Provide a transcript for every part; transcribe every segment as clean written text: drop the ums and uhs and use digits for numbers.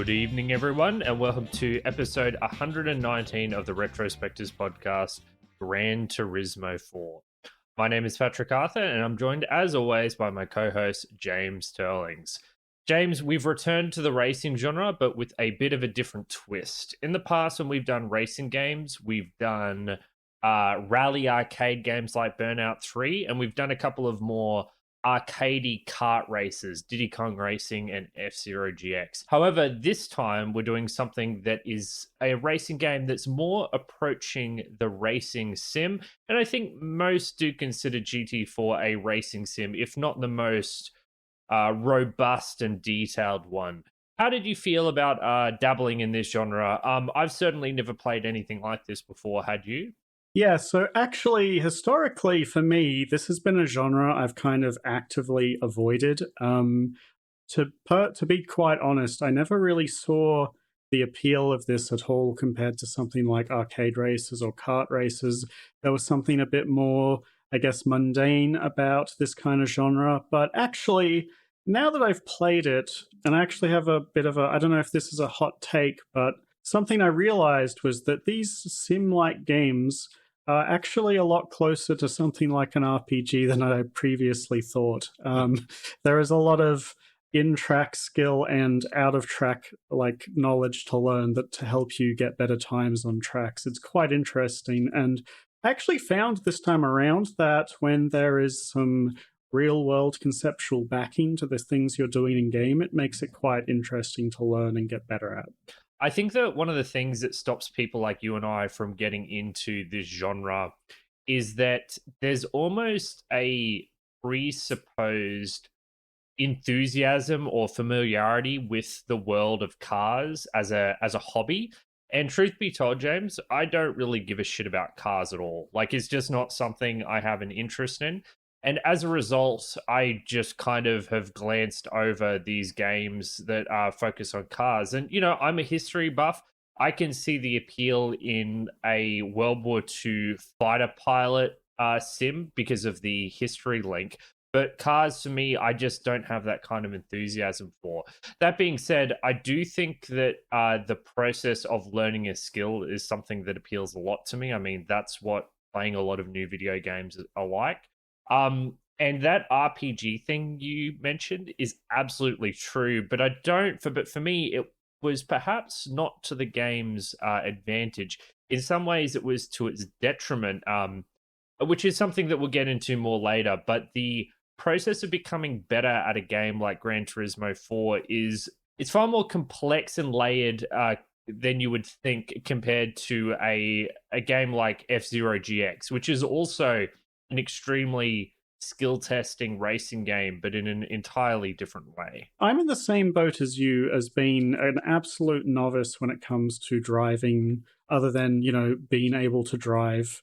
Good evening, everyone, and welcome to episode 119 of the Retrospectives podcast, Gran Turismo 4. My name is Patrick Arthur, and I'm joined, as always, by my co-host, James Turlings. James, we've returned to the racing genre, but with a bit of a different twist. In the past, when we've done racing games, we've done rally arcade games like Burnout 3, and we've done a couple of more arcadey kart races, Diddy Kong Racing and F-Zero GX. However, this time we're doing something that is a racing game that's more approaching the racing sim, and I think most do consider GT4 a racing sim, if not the most robust and detailed one. How did you feel about dabbling in this genre? I've certainly never played anything like this before. Had you? Yeah, so actually, historically, for me, this has been a genre I've kind of actively avoided. To be quite honest, I never really saw the appeal of this at all compared to something like arcade races or kart races. There was something a bit more, I guess, mundane about this kind of genre. But actually, now that I've played it, and I actually have a bit of a, I don't know if this is a hot take, but something I realized was that these sim-like games are actually a lot closer to something like an RPG than I previously thought. There is a lot of in-track skill and out-of-track like knowledge to learn that to help you get better times on tracks. It's quite interesting, and I actually found this time around that when there is some real-world conceptual backing to the things you're doing in game, it makes it quite interesting to learn and get better at. I think that one of the things that stops people like you and I from getting into this genre is that there's almost a presupposed enthusiasm or familiarity with the world of cars as a hobby. And truth be told, James, I don't really give a shit about cars at all. Like, it's just not something I have an interest in. And as a result, I just kind of have glanced over these games that are focused on cars. And, you know, I'm a history buff. I can see the appeal in a World War II fighter pilot sim because of the history link. But cars, for me, I just don't have that kind of enthusiasm for. That being said, I do think that the process of learning a skill is something that appeals a lot to me. I mean, that's what playing a lot of new video games are like. And that RPG thing you mentioned is absolutely true, but for me, it was perhaps not to the game's advantage. In some ways, it was to its detriment, which is something that we'll get into more later. But the process of becoming better at a game like Gran Turismo 4 it's far more complex and layered than you would think compared to a game like F-Zero GX, which is also an extremely skill testing racing game, but in an entirely different way. I'm in the same boat as you, as being an absolute novice when it comes to driving, other than, you know, being able to drive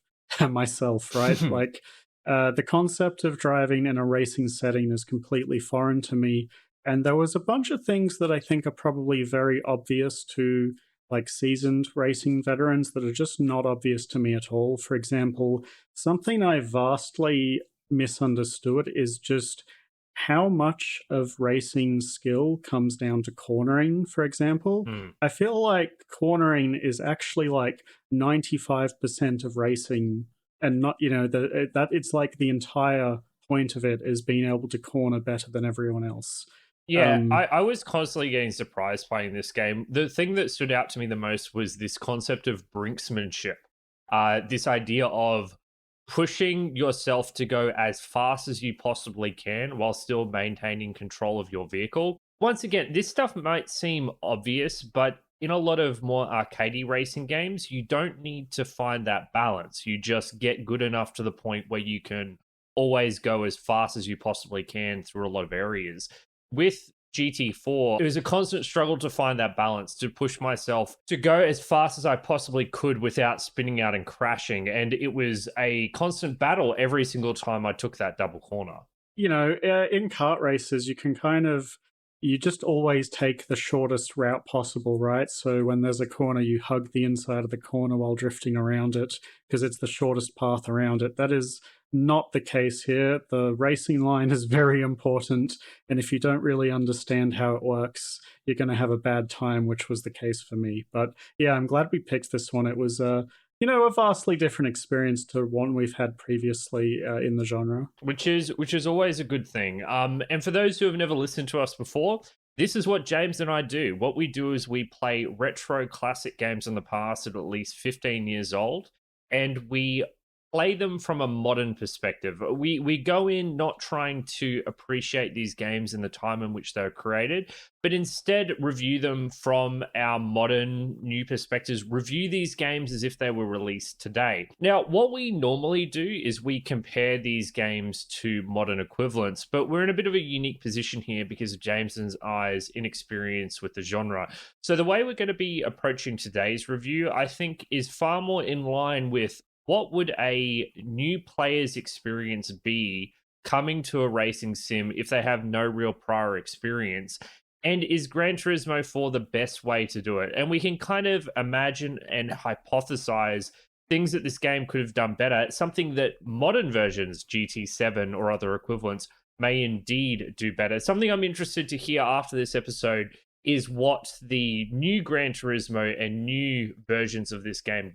myself, right? Like, the concept of driving in a racing setting is completely foreign to me. And there was a bunch of things that I think are probably very obvious to like seasoned racing veterans that are just not obvious to me at all. For example, something I vastly misunderstood is just how much of racing skill comes down to cornering, for example. I feel like cornering is actually like 95% of racing, and not, you know, that it's like the entire point of it is being able to corner better than everyone else. Yeah, I was constantly getting surprised playing this game. The thing that stood out to me the most was this concept of brinksmanship. This idea of pushing yourself to go as fast as you possibly can while still maintaining control of your vehicle. Once again, this stuff might seem obvious, but in a lot of more arcadey racing games, you don't need to find that balance. You just get good enough to the point where you can always go as fast as you possibly can through a lot of areas. With GT4, it was a constant struggle to find that balance, to push myself to go as fast as I possibly could without spinning out and crashing. And it was a constant battle every single time I took that double corner. You know, in kart races, you just always take the shortest route possible, right? So when there's a corner, you hug the inside of the corner while drifting around it because it's the shortest path around it. That is not the case here. The racing line is very important, and if you don't really understand how it works, you're going to have a bad time, which was the case for me. But yeah, I'm glad we picked this one. It was a vastly different experience to one we've had previously in the genre. Which is always a good thing. And for those who have never listened to us before, this is what James and I do. What we do is we play retro classic games in the past that are at least 15 years old, and we play them from a modern perspective. We go in not trying to appreciate these games in the time in which they were created, but instead review them from our modern new perspectives, review these games as if they were released today. Now, what we normally do is we compare these games to modern equivalents, but we're in a bit of a unique position here because of Jameson's eyes inexperience with the genre. So the way we're going to be approaching today's review, I think, is far more in line with what would a new player's experience be coming to a racing sim if they have no real prior experience? And is Gran Turismo 4 the best way to do it? And we can kind of imagine and hypothesize things that this game could have done better, something that modern versions, GT7 or other equivalents, may indeed do better. Something I'm interested to hear after this episode is what the new Gran Turismo and new versions of this game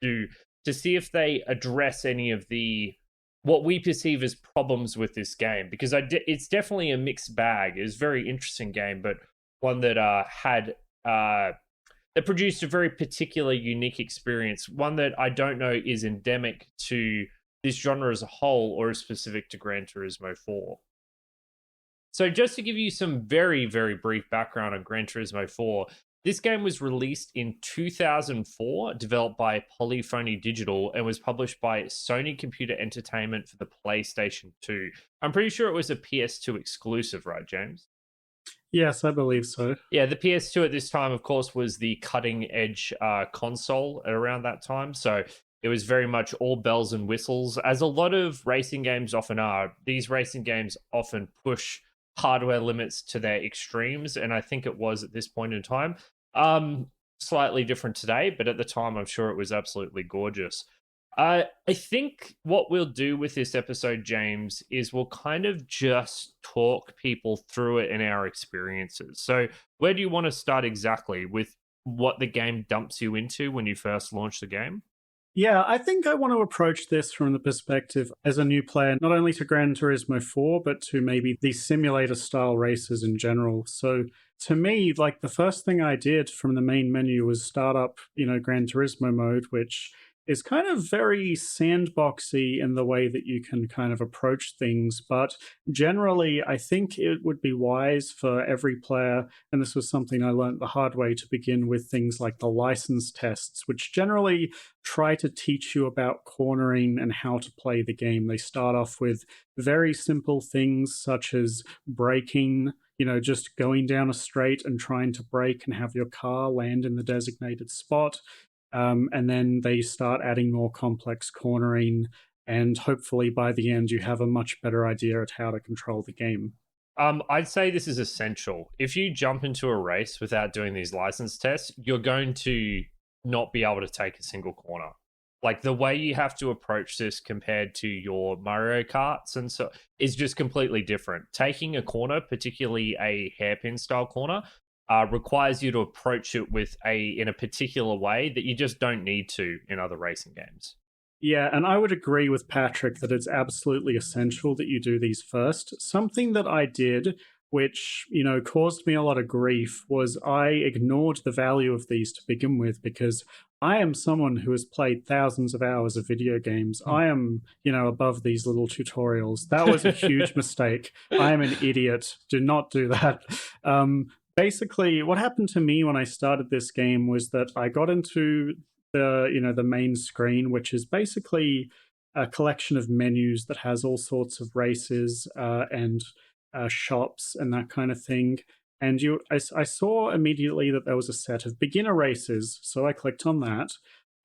do to see if they address any of the what we perceive as problems with this game, because it's definitely a mixed bag. It's a very interesting game, but one that that produced a very particular, unique experience. One that I don't know is endemic to this genre as a whole or is specific to Gran Turismo 4. So just to give you some very, very brief background on Gran Turismo 4, this game was released in 2004, developed by Polyphony Digital, and was published by Sony Computer Entertainment for the PlayStation 2. I'm pretty sure it was a PS2 exclusive, right, James? Yes, I believe so. Yeah, the PS2 at this time, of course, was the cutting-edge console around that time, so it was very much all bells and whistles, as a lot of racing games often are. These racing games often push hardware limits to their extremes, and I think it was at this point in time. Slightly different today, but at the time I'm sure it was absolutely gorgeous. I think what we'll do with this episode, James, is we'll kind of just talk people through it and our experiences. So where do you want to start exactly with what the game dumps you into when you first launch the game? Yeah, I think I want to approach this from the perspective as a new player, not only to Gran Turismo 4, but to maybe these simulator style races in general. So to me, like the first thing I did from the main menu was start up, Gran Turismo mode, which is kind of very sandboxy in the way that you can kind of approach things. But generally, I think it would be wise for every player, and this was something I learned the hard way, to begin with things like the license tests, which generally try to teach you about cornering and how to play the game. They start off with very simple things such as braking, just going down a straight and trying to brake and have your car land in the designated spot. And then they start adding more complex cornering, and hopefully by the end you have a much better idea at how to control the game. I'd say this is essential. If you jump into a race without doing these license tests, you're going to not be able to take a single corner. Like the way you have to approach this compared to your Mario Karts and so is just completely different. Taking a corner, particularly a hairpin style corner, requires you to approach it in a particular way that you just don't need to in other racing games. Yeah, and I would agree with Patrick that it's absolutely essential that you do these first. Something that I did, which, caused me a lot of grief, was I ignored the value of these to begin with because I am someone who has played thousands of hours of video games. I am, above these little tutorials. That was a huge mistake. I am an idiot. Do not do that. Basically, what happened to me when I started this game was that I got into the main screen, which is basically a collection of menus that has all sorts of races and shops and that kind of thing. And I saw immediately that there was a set of beginner races, so I clicked on that.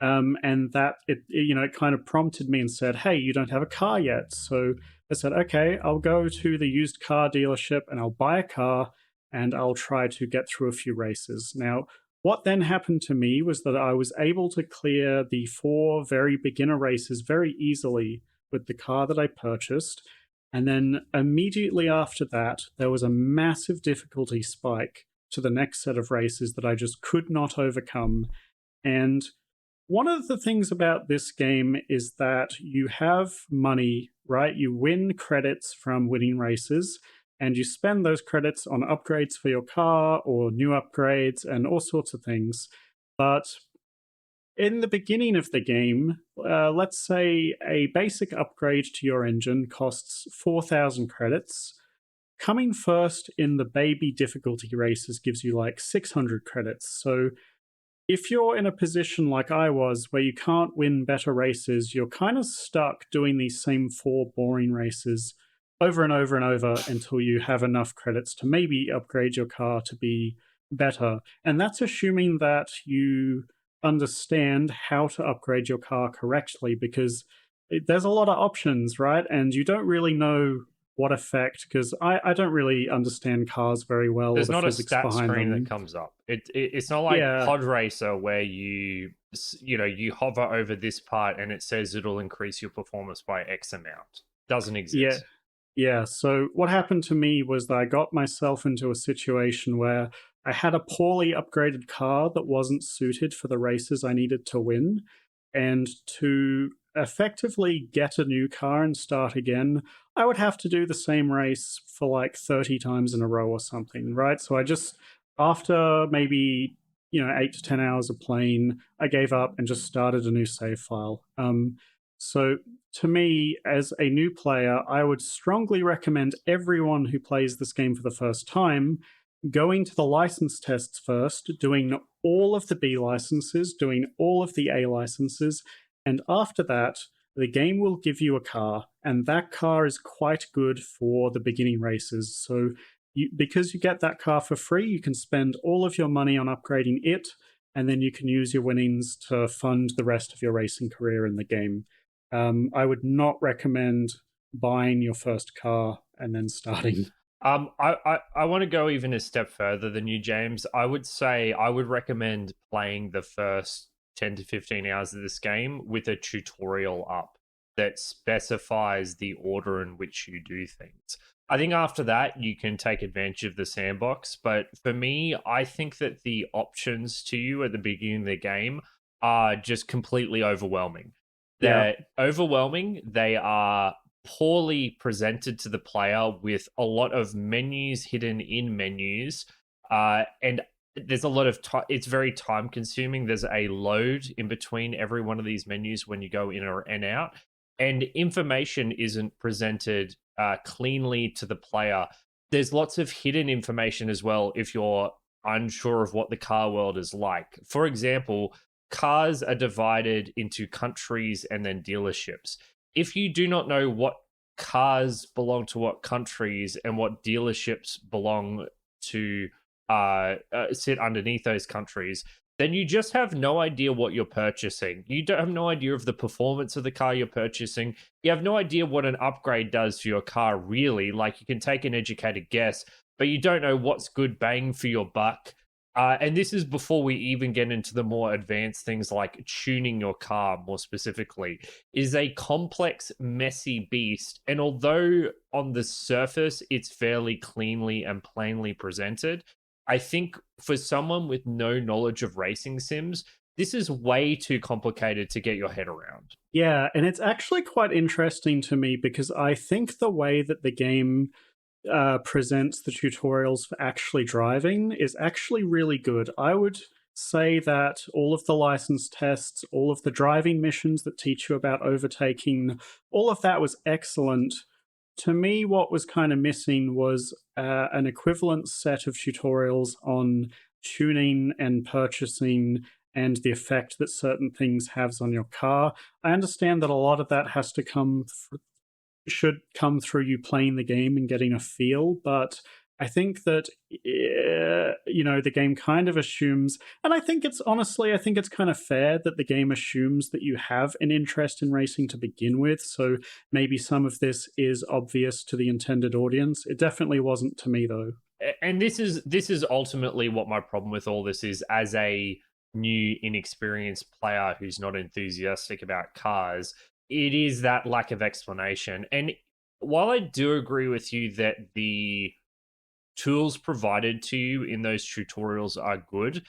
And that it kind of prompted me and said, "Hey, you don't have a car yet." So I said, "Okay, I'll go to the used car dealership and I'll buy a car and I'll try to get through a few races." Now, what then happened to me was that I was able to clear the 4 very beginner races very easily with the car that I purchased. And then immediately after that, there was a massive difficulty spike to the next set of races that I just could not overcome. And one of the things about this game is that you have money, right? You win credits from winning races, and you spend those credits on upgrades for your car or new upgrades and all sorts of things. But in the beginning of the game, let's say a basic upgrade to your engine costs 4,000 credits. Coming first in the baby difficulty races gives you like 600 credits. So if you're in a position like I was where you can't win better races, you're kind of stuck doing these same four boring races over and over and over until you have enough credits to maybe upgrade your car to be better. And that's assuming that you understand how to upgrade your car correctly, because there's a lot of options, right? And you don't really know what effect, because I don't really understand cars very well or There's the not a physics stat behind screen that them. comes up. It's not like Yeah, Pod Racer where you hover over this part and it says it'll increase your performance by X amount. Doesn't yeah, exist. yeah. So what happened to me was that I got myself into a situation where I had a poorly upgraded car that wasn't suited for the races I needed to win. And to effectively get a new car and start again, I would have to do the same race for like 30 times in a row or something, right? So I just, after maybe, 8 to 10 hours of playing, I gave up and just started a new save file. So to me, as a new player, I would strongly recommend everyone who plays this game for the first time going to the license tests first, doing all of the B licenses, doing all of the A licenses, and after that, the game will give you a car, and that car is quite good for the beginning races. So, because you get that car for free, you can spend all of your money on upgrading it, and then you can use your winnings to fund the rest of your racing career in the game. I would not recommend buying your first car and then starting. I want to go even a step further than you, James. I would say I would recommend playing the first 10 to 15 hours of this game with a tutorial up that specifies the order in which you do things. I think after that, you can take advantage of the sandbox. But for me, I think that the options to you at the beginning of the game are just completely overwhelming. Yeah, They're overwhelming. They are poorly presented to the player with a lot of menus hidden in menus. And there's a lot of time. It's very time consuming. There's a load in between every one of these menus when you go in or and out. And information isn't presented cleanly to the player. There's lots of hidden information as well if you're unsure of what the car world is like. For example, cars are divided into countries and then dealerships. If you do not know what cars belong to what countries and what dealerships belong to sit underneath those countries, then you just have no idea what you're purchasing. You don't have no idea of the performance of the car you're purchasing. You have no idea what an upgrade does for your car, really. Like, you can take an educated guess, but you don't know what's good bang for your buck. And this is before we even get into the more advanced things like tuning your car more specifically. It is a complex, messy beast. And although on the surface it's fairly cleanly and plainly presented, I think for someone with no knowledge of racing sims, this is way too complicated to get your head around. yeah, and it's actually quite interesting to me because I think the way that the game presents the tutorials for actually driving is actually really good. I would say that all of the license tests, all of the driving missions that teach you about overtaking, all of that was excellent. To me, what was kind of missing was an equivalent set of tutorials on tuning and purchasing and the effect that certain things has on your car. I understand that a lot of that has to should come through you playing the game and getting a feel, but I think that the game kind of assumes, and I think it's honestly, I think it's kind of fair that the game assumes that you have an interest in racing to begin with. So maybe some of this is obvious to the intended audience. It definitely wasn't to me, though. And this is ultimately what my problem with all this is. As a new inexperienced player who's not enthusiastic about cars, it is that lack of explanation. And while I do agree with you that the tools provided to you in those tutorials are good,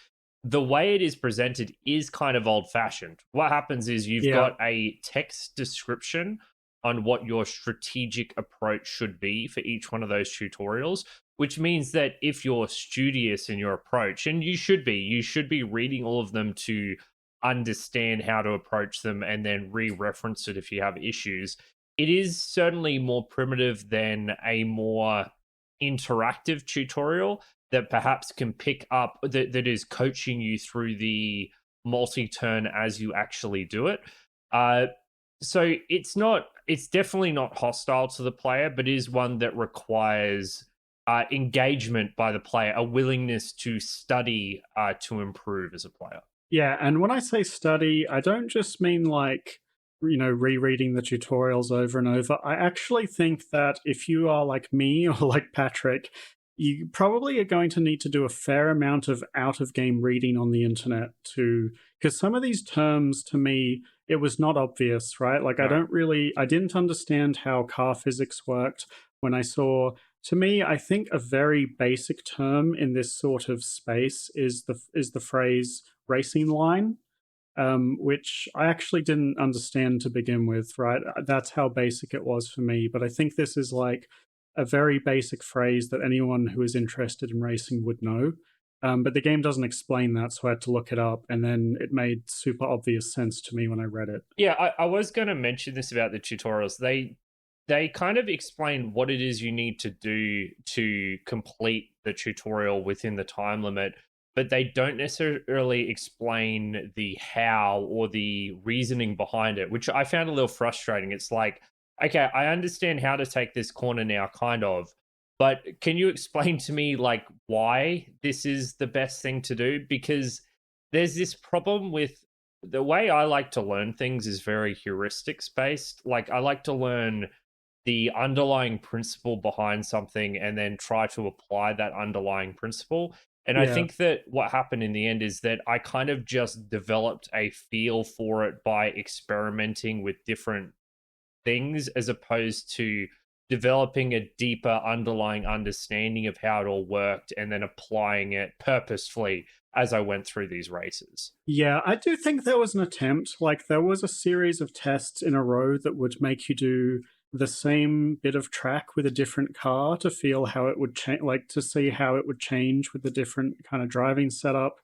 the way it is presented is kind of old fashioned. What happens is you've Yeah, got a text description on what your strategic approach should be for each one of those tutorials, which means that if you're studious in your approach, and you should be reading all of them to understand how to approach them and then re-reference it if you have issues. It is certainly more primitive than a more interactive tutorial that perhaps can pick up that is coaching you through the multi-turn as you actually do it. So it's definitely not hostile to the player, but is one that requires engagement by the player, a willingness to study to improve as a player. yeah. And when I say study, I don't just mean like, rereading the tutorials over and over. I actually think that if you are like me or like Patrick, you probably are going to need to do a fair amount of out of game reading on the internet to, because some of these terms to me, it was not obvious, right? Like No. I didn't understand how car physics worked when I saw, to me, I think a very basic term in this sort of space is the phrase racing line, which I actually didn't understand to begin with, right? That's how basic it was for me. But I think this is like a very basic phrase that anyone who is interested in racing would know. But the game doesn't explain that, so I had to look it up, and then it made super obvious sense to me when I read it. Yeah, I was going to mention this about the tutorials. They kind of explain what it is you need to do to complete the tutorial within the time limit, but they don't necessarily explain the how or the reasoning behind it, which I found a little frustrating. It's like, okay, I understand how to take this corner now, kind of, but can you explain to me like why this is the best thing to do? Because there's this problem with the way I like to learn things is very heuristics based. Like I like to learn the underlying principle behind something and then try to apply that underlying principle. And I Yeah. think that what happened in the end is that I kind of just developed a feel for it by experimenting with different things as opposed to developing a deeper underlying understanding of how it all worked and then applying it purposefully as I went through these races. Yeah, I do think there was an attempt. Like, there was a series of tests in a row that would make you do the same bit of track with a different car to feel how it would change, like to see how it would change with the different kind of driving setup.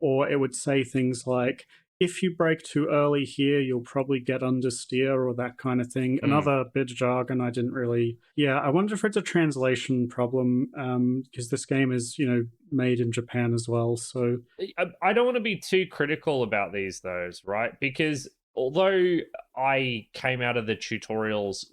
Or it would say things like, if you brake too early here, you'll probably get understeer or that kind of thing. Mm. Another bit of jargon I didn't really. Yeah, I wonder if it's a translation problem because this game is, made in Japan as well. So I don't want to be too critical about these, though, right? Because although I came out of the tutorials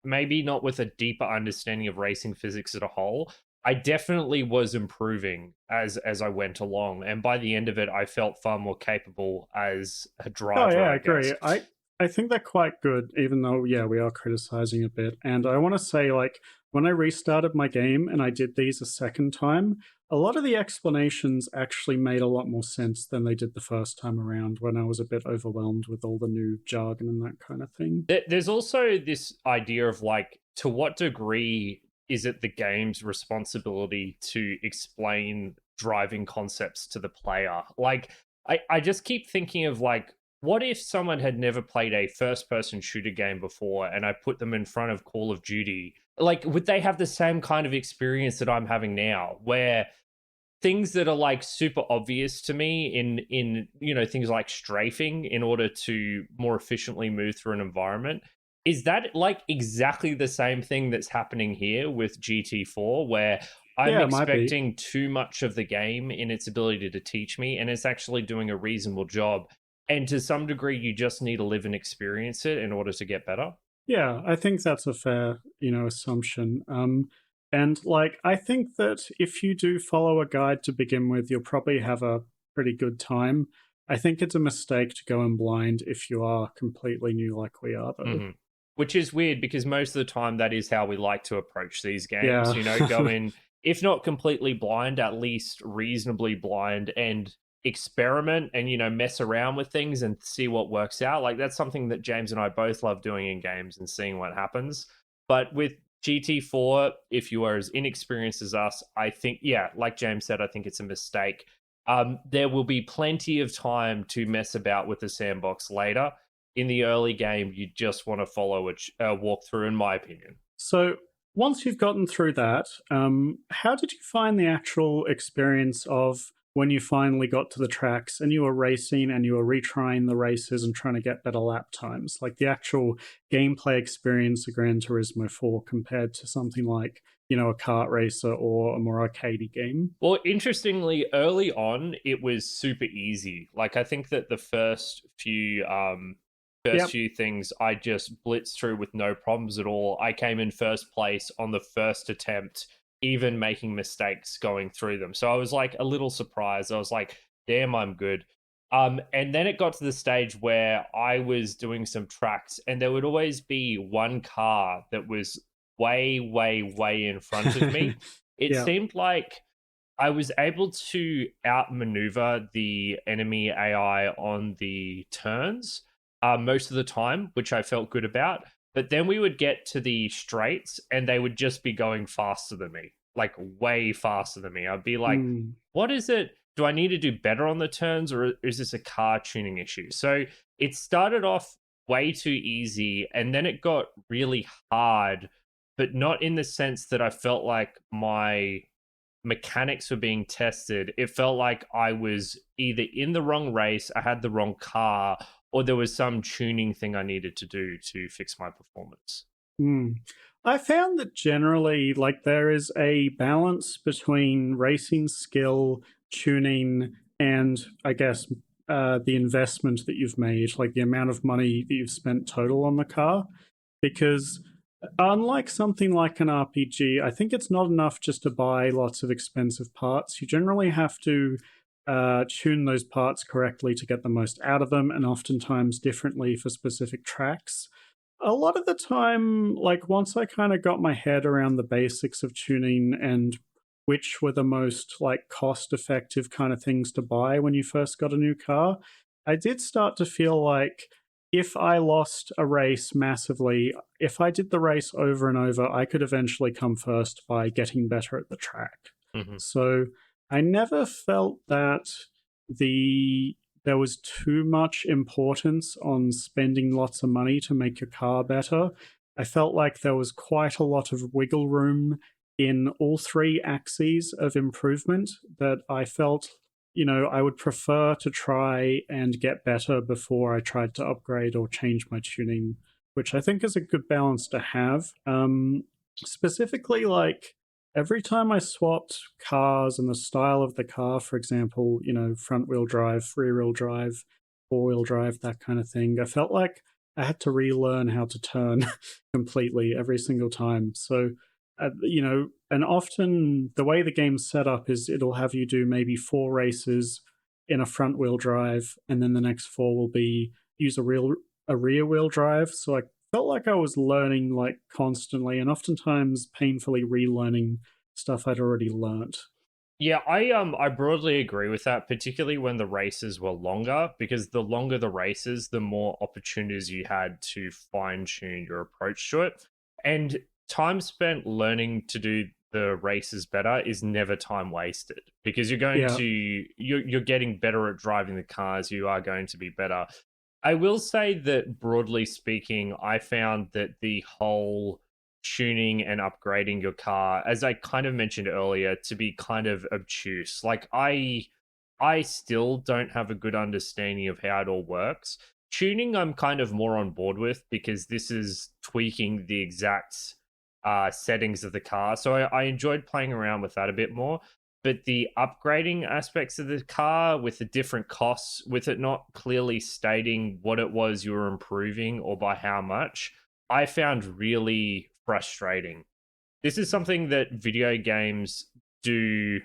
maybe not with a deeper understanding of racing physics as a whole, I definitely was improving as I went along, and by the end of it, I felt far more capable as a oh driver, yeah, I I guess. agree. I think they're quite good, even though yeah, we are criticizing a bit. And I want to say, like, when I restarted my game and I did these a second time, a lot of the explanations actually made a lot more sense than they did the first time around when I was a bit overwhelmed with all the new jargon and that kind of thing. There's also this idea of like, to what degree is it the game's responsibility to explain driving concepts to the player? Like, I just keep thinking of like, what if someone had never played a first person shooter game before and I put them in front of Call of Duty? Like, would they have the same kind of experience that I'm having now, where things that are like super obvious to me in things like strafing in order to more efficiently move through an environment, is that like exactly the same thing that's happening here with GT4, where I'm Yeah, it might be. expecting too much of the game in its ability to teach me, and it's actually doing a reasonable job, and to some degree you just need to live and experience it in order to get better. Yeah, I think that's a fair, assumption. And like, I think that if you do follow a guide to begin with, you'll probably have a pretty good time. I think it's a mistake to go in blind if you are completely new, like we are, though. Hmm. Which is weird because most of the time that is how we like to approach these games. Yeah, Go in, if not completely blind, at least reasonably blind, and experiment and mess around with things and see what works out. Like that's something that James and I both love doing in games and seeing what happens. But with GT4, if you are as inexperienced as us, I think, yeah, like James said, I think it's a mistake. There will be plenty of time to mess about with the sandbox later. In the early game, you just want to follow a walkthrough, in my opinion. So once you've gotten through that, how did you find the actual experience of when you finally got to the tracks and you were racing and you were retrying the races and trying to get better lap times? Like the actual gameplay experience of Gran Turismo 4 compared to something like, a kart racer or a more arcadey game? Well, interestingly, early on, it was super easy. Like I think that the first Yep. few things I just blitzed through with no problems at all. I came in first place on the first attempt, even making mistakes going through them. So I was like a little surprised. I was like, damn, I'm good. And then it got to the stage where I was doing some tracks, and there would always be one car that was way, way, way in front of me. It Yeah. seemed like I was able to outmaneuver the enemy AI on the turns most of the time, which I felt good about. But then we would get to the straights and they would just be going faster than me, like way faster than me. I'd be like, Mm. what is it? Do I need to do better on the turns, or is this a car tuning issue? So it started off way too easy and then it got really hard, but not in the sense that I felt like my mechanics were being tested. It felt like I was either in the wrong race, I had the wrong car, or there was some tuning thing I needed to do to fix my performance. Mm. I found that generally, like, there is a balance between racing skill, tuning, and I guess the investment that you've made, like the amount of money that you've spent total on the car. Because unlike something like an RPG, I think it's not enough just to buy lots of expensive parts. You generally have to tune those parts correctly to get the most out of them, and oftentimes differently for specific tracks. A lot of the time, like once I kind of got my head around the basics of tuning and which were the most like cost effective kind of things to buy when you first got a new car, I did start to feel like if I lost a race massively, if I did the race over and over, I could eventually come first by getting better at the track. Mm-hmm. So I never felt that the there was too much importance on spending lots of money to make your car better. I felt like there was quite a lot of wiggle room in all three axes of improvement that I felt, I would prefer to try and get better before I tried to upgrade or change my tuning, which I think is a good balance to have. Specifically, like every time I swapped cars and the style of the car, for example, front wheel drive, rear wheel drive, four wheel drive, that kind of thing, I felt like I had to relearn how to turn completely every single time. So, and often the way the game's set up is it'll have you do maybe 4 races in a front wheel drive, and then the next 4 will be use a rear wheel drive. So I felt like I was learning like constantly and oftentimes painfully relearning stuff I'd already learnt. Yeah, I broadly agree with that, particularly when the races were longer, because the longer the races, the more opportunities you had to fine tune your approach to it. And time spent learning to do the races better is never time wasted, because Yeah. you're getting better at driving the cars, you are going to be better. I will say that broadly speaking, I found that the whole tuning and upgrading your car, as I kind of mentioned earlier, to be kind of obtuse. Like I still don't have a good understanding of how it all works. Tuning I'm kind of more on board with, because this is tweaking the exact settings of the car. So I enjoyed playing around with that a bit more. But the upgrading aspects of the car with the different costs, with it not clearly stating what it was you were improving or by how much, I found really frustrating. This is something that video games do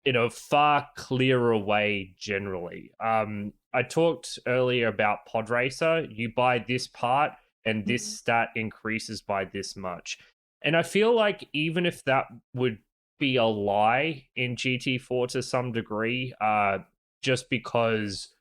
in a far clearer way generally. I talked earlier about Pod Racer. You buy this part and this stat increases by this much. And I feel like even if that would be a lie in GT4 to some degree, just because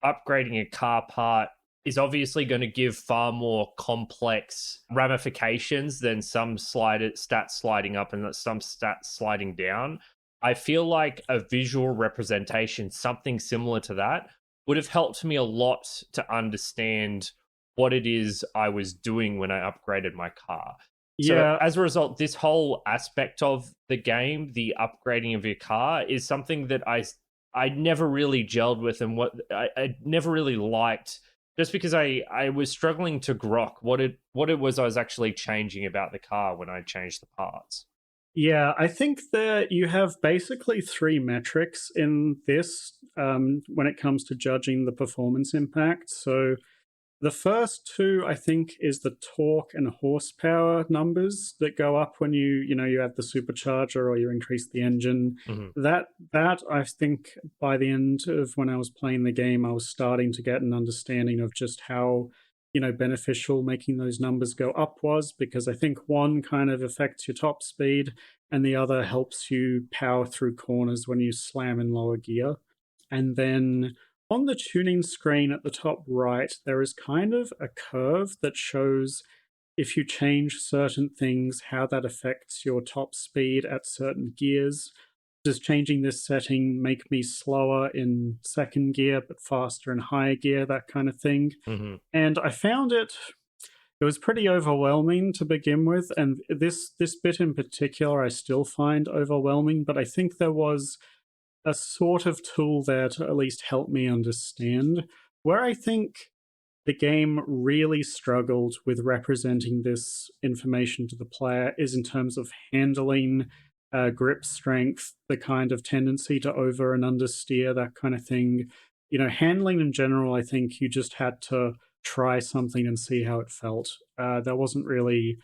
upgrading a car part is obviously going to give far more complex ramifications than some stats sliding up and some stats sliding down. I feel like a visual representation, something similar to that, would have helped me a lot to understand what it is I was doing when I upgraded my car. So Yeah, as a result, this whole aspect of the game, the upgrading of your car, is something that I never really gelled with, and what I never really liked, just because I was struggling to grok what it was I was actually changing about the car when I changed the parts. yeah, I think that you have basically three metrics in this when it comes to judging the performance impact. So the first two, I think, is the torque and horsepower numbers that go up when you add the supercharger or you increase the engine. Mhm. That I think by the end of when I was playing the game, I was starting to get an understanding of just how beneficial making those numbers go up was, because I think one kind of affects your top speed and the other helps you power through corners when you slam in lower gear. And then on the tuning screen at the top right, there is kind of a curve that shows if you change certain things, how that affects your top speed at certain gears. Does changing this setting make me slower in second gear but faster in higher gear, that kind of thing? Mhm. And I found it was pretty overwhelming to begin with, and this bit in particular I still find overwhelming, but I think there was a sort of tool there to at least help me understand. Where I think the game really struggled with representing this information to the player is in terms of handling grip strength, the kind of tendency to over and understeer, that kind of thing. Handling in general, I think you just had to try something and see how it felt. There wasn't really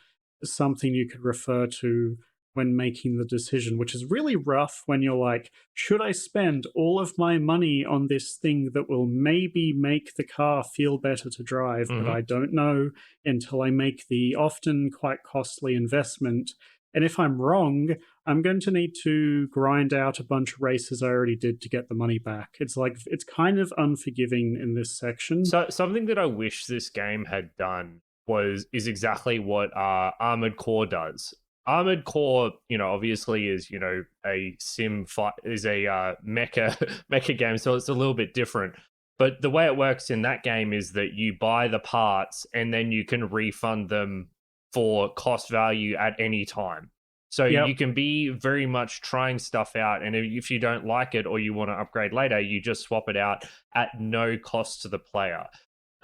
something you could refer to when making the decision, which is really rough when you're like, should I spend all of my money on this thing that will maybe make the car feel better to drive, but Mhm. I don't know until I make the often quite costly investment. And if I'm wrong, I'm going to need to grind out a bunch of races I already did to get the money back. It's like, it's kind of unforgiving in this section. So something that I wish this game had done is exactly what Armored Core does. Armored Core, obviously is a is a mecha mecha game, so it's a little bit different. But the way it works in that game is that you buy the parts and then you can refund them for cost value at any time. So you Yep. can be very much trying stuff out, and if you don't like it or you want to upgrade later, you just swap it out at no cost to the player.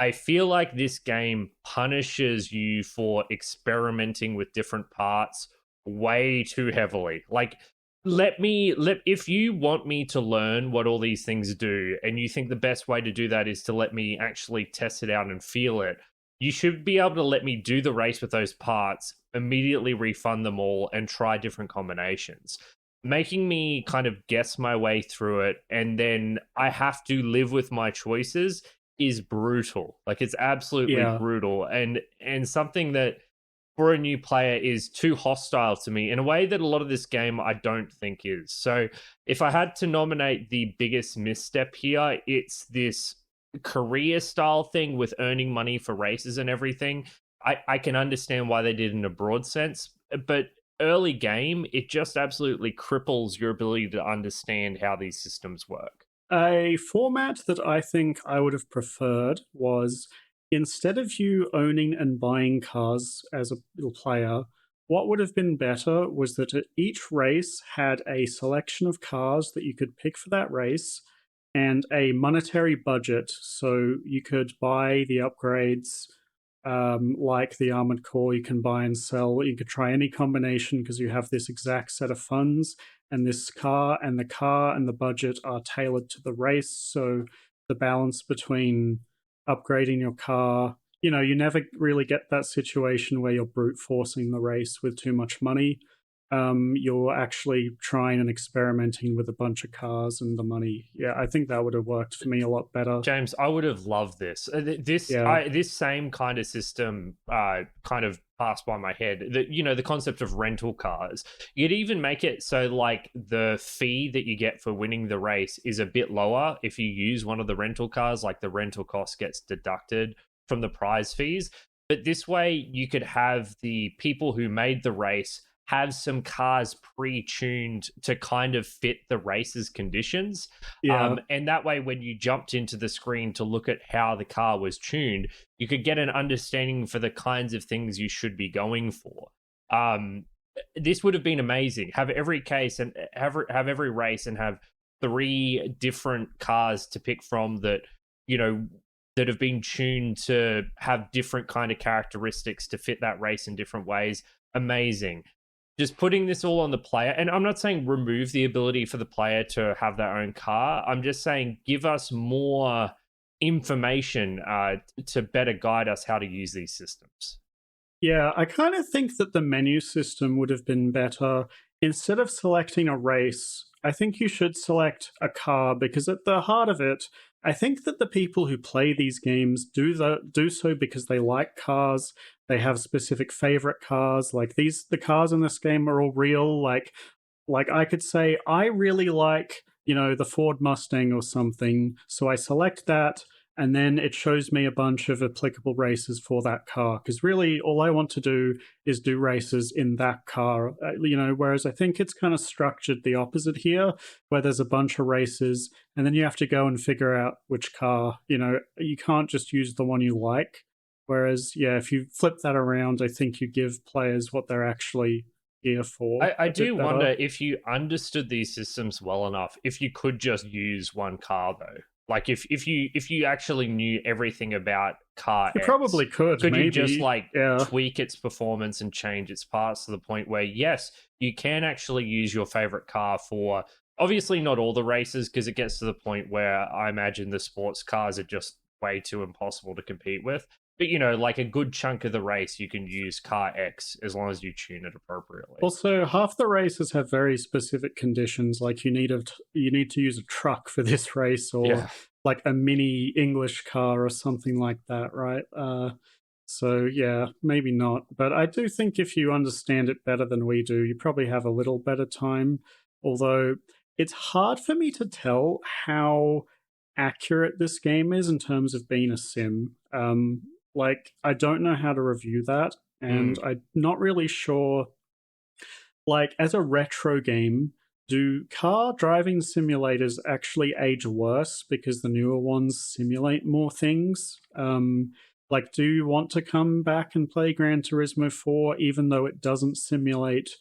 I feel like this game punishes you for experimenting with different parts way too heavily. Like, if you want me to learn what all these things do, and you think the best way to do that is to let me actually test it out and feel it, you should be able to let me do the race with those parts, immediately refund them all, and try different combinations. Making me kind of guess my way through it, and then I have to live with my choices, is brutal. Like, it's absolutely Yeah. brutal, and something that for a new player is too hostile to me in a way that a lot of this game I don't think is. So if I had to nominate the biggest misstep here, it's this career style thing with earning money for races and everything. I can understand why they did in a broad sense, but early game, it just absolutely cripples your ability to understand how these systems work. A format that I think I would have preferred was, instead of you owning and buying cars as a little player, what would have been better was that each race had a selection of cars that you could pick for that race and a monetary budget. So you could buy the upgrades, like the Armored Core, you can buy and sell. You could try any combination because you have this exact set of funds, and this car and the budget are tailored to the race. So the balance between upgrading your car, you never really get that situation where you're brute forcing the race with too much money. You're actually trying and experimenting with a bunch of cars and the money. Yeah, I think that would have worked for me a lot better. James, I would have loved this. Yeah. This same kind of system kind of passed by my head. The concept of rental cars. You'd even make it so like the fee that you get for winning the race is a bit lower if you use one of the rental cars, like the rental cost gets deducted from the prize fees. But this way you could have the people who made the race have some cars pre-tuned to kind of fit the race's conditions. Yeah. And that way, when you jumped into the screen to look at how the car was tuned, you could get an understanding for the kinds of things you should be going for. This would have been amazing. Have every case and have every race and have 3 different cars to pick from that, that have been tuned to have different kind of characteristics to fit that race in different ways. Amazing. Just putting this all on the player, and I'm not saying remove the ability for the player to have their own car. I'm just saying give us more information to better guide us how to use these systems. Yeah, I kind of think that the menu system would have been better. Instead of selecting a race, I think you should select a car, because at the heart of it, I think that the people who play these games do so because they like cars. They have specific favorite cars. Like the cars in this game are all real. Like I could say I really like, the Ford Mustang or something. So I select that, and then it shows me a bunch of applicable races for that car. Because really, all I want to do is do races in that car. Whereas I think it's kind of structured the opposite here, where there's a bunch of races, and then you have to go and figure out which car. You can't just use the one you like. Whereas, yeah, if you flip that around, I think you give players what they're actually here for. I do wonder if you understood these systems well enough, if you could just use one car though. Like if you actually knew everything about car you X, probably could maybe. You just tweak its performance and change its parts to the point where yes, you can actually use your favorite car for, obviously not all the races, because it gets to the point where I imagine the sports cars are just way too impossible to compete with. But like a good chunk of the race, you can use car X as long as you tune it appropriately. Also, half the races have very specific conditions, like you need to use a truck for this race, or like a mini English car or something like that, right? So yeah, maybe not. But I do think if you understand it better than we do, you probably have a little better time. Although it's hard for me to tell how accurate this game is in terms of being a sim. I don't know how to review that, and I'm not really sure. Like, as a retro game, do car driving simulators actually age worse because the newer ones simulate more things? Do you want to come back and play Gran Turismo 4 even though it doesn't simulate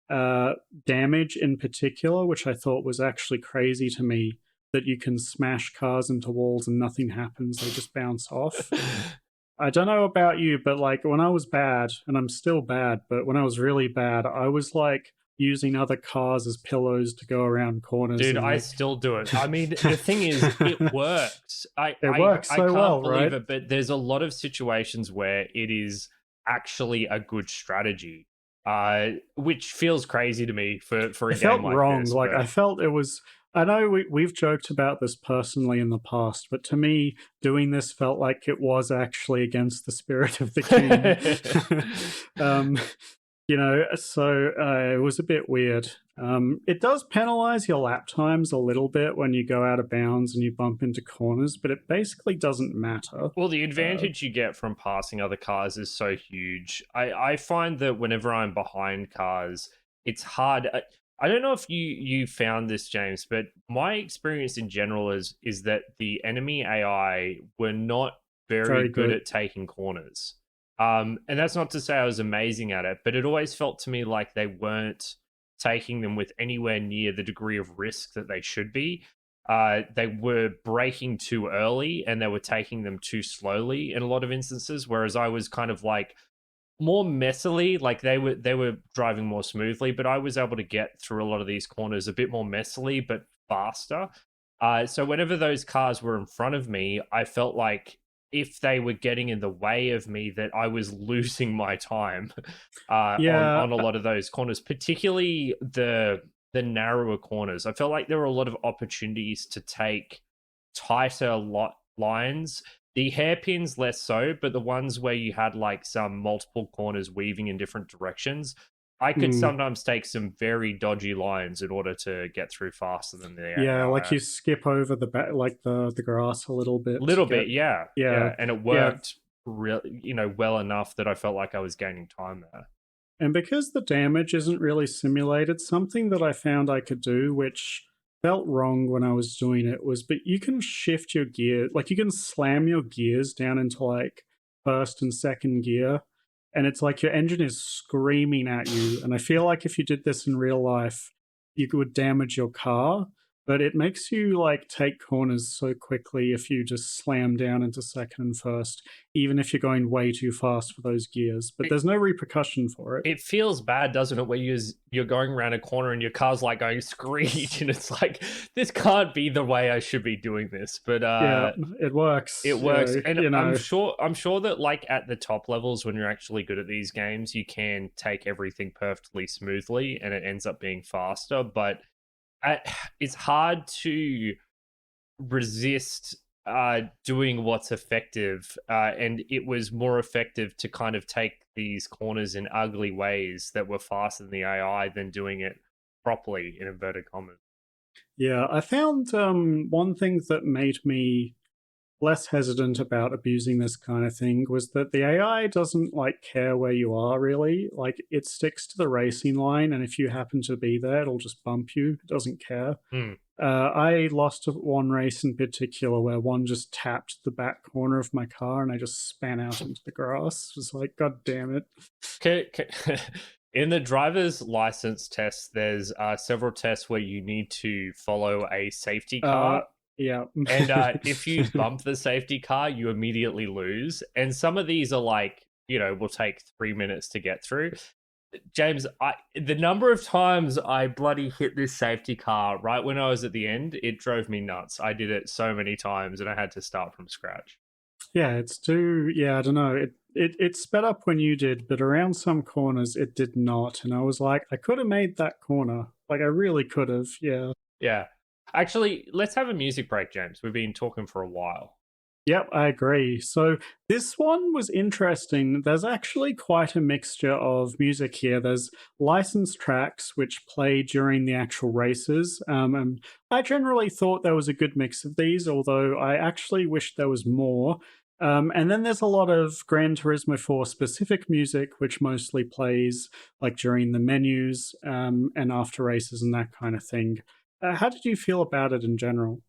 damage in particular, which I thought was actually crazy to me, that you can smash cars into walls and nothing happens, they just bounce off. I don't know about you, but when I was bad, and I'm still bad, but when I was really bad, I was using other cars as pillows to go around corners. Dude, I still do it. I mean, the thing is, it works. It works so well, right? I can't believe it, but there's a lot of situations where it is actually a good strategy, which feels crazy to me for a game like this. It felt wrong. I felt it was... I know we've joked about this personally in the past, but to me, doing this felt like it was actually against the spirit of the game. So it was a bit weird. It does penalize your lap times a little bit when you go out of bounds and you bump into corners, but it basically doesn't matter. Well, the advantage you get from passing other cars is so huge. I find that whenever I'm behind cars, it's hard. I don't know if you found this, James, but my experience in general is that the enemy AI were not very good at taking corners. And that's not to say I was amazing at it, but it always felt to me like they weren't taking them with anywhere near the degree of risk that they should be. They were braking too early and they were taking them too slowly in a lot of instances, whereas I was kind of more messily, they were driving more smoothly, but I was able to get through a lot of these corners a bit more messily but faster. So whenever those cars were in front of me, I felt like if they were getting in the way of me, that I was losing my time on a lot of those corners, particularly the narrower corners. I felt like there were a lot of opportunities to take tighter lines The hairpins less so, but the ones where you had like some multiple corners weaving in different directions, I could Mm. sometimes take some very dodgy lines in order to get through faster than the Yeah, like AI. you skip over like the grass a little bit to Little get. bit, yeah, Yeah, yeah, and it yeah. worked well enough that I felt like I was gaining time there. And because the damage isn't really simulated, something that I found I could do, which felt wrong when I was doing it, was but you can shift your gear, like you can slam your gears down into like first and second gear, and it's like your engine is screaming at you. And I feel like if you did this in real life, you would damage your car. But it makes you like take corners so quickly if you just slam down into second and first, even if you're going way too fast for those gears. But It, there's no repercussion for it. it feels bad, doesn't it, where you're going around a corner and your car's like going screech, and it's like this can't be the way I should be doing this. But Yeah, it works. it works, and You know, I'm sure that like at the top levels when you're actually good at these games, you can take everything perfectly smoothly and it ends up being faster. But it's hard to resist doing what's effective, and it was more effective to kind of take these corners in ugly ways that were faster than the AI than doing it properly in inverted commas. yeah. I found one thing that made me less hesitant about abusing this kind of thing was that the AI doesn't like care where you are really. Like it sticks to the racing line, and if you happen to be there, it'll just bump you. It doesn't care. Hmm. I lost one race in particular where one just tapped the back corner of my car and I just span out into the grass. It was like, God damn it. In the driver's license test, there's several tests where you need to follow a safety Uh, car. yeah. And if you bump the safety car, you immediately lose. And some of these are like, will take 3 minutes to get through. James, the number of times I bloody hit this safety car right when I was at the end, it drove me nuts. I did it so many times and I had to start from scratch. Yeah, it's too. Yeah, I don't know. It sped up when you did, but around some corners it did not. And I was like, I could have made that corner. Like I really could have. Yeah. Yeah. Actually, let's have a music break, James. We've been talking for a while. Yep, I agree. So this one was interesting. There's actually quite a mixture of music here. There's licensed tracks which play during the actual races. And I generally thought there was a good mix of these, although I actually wish there was more. And then there's a lot of Gran Turismo 4 specific music, which mostly plays like during the menus and after races and that kind of thing. How did you feel about it in general?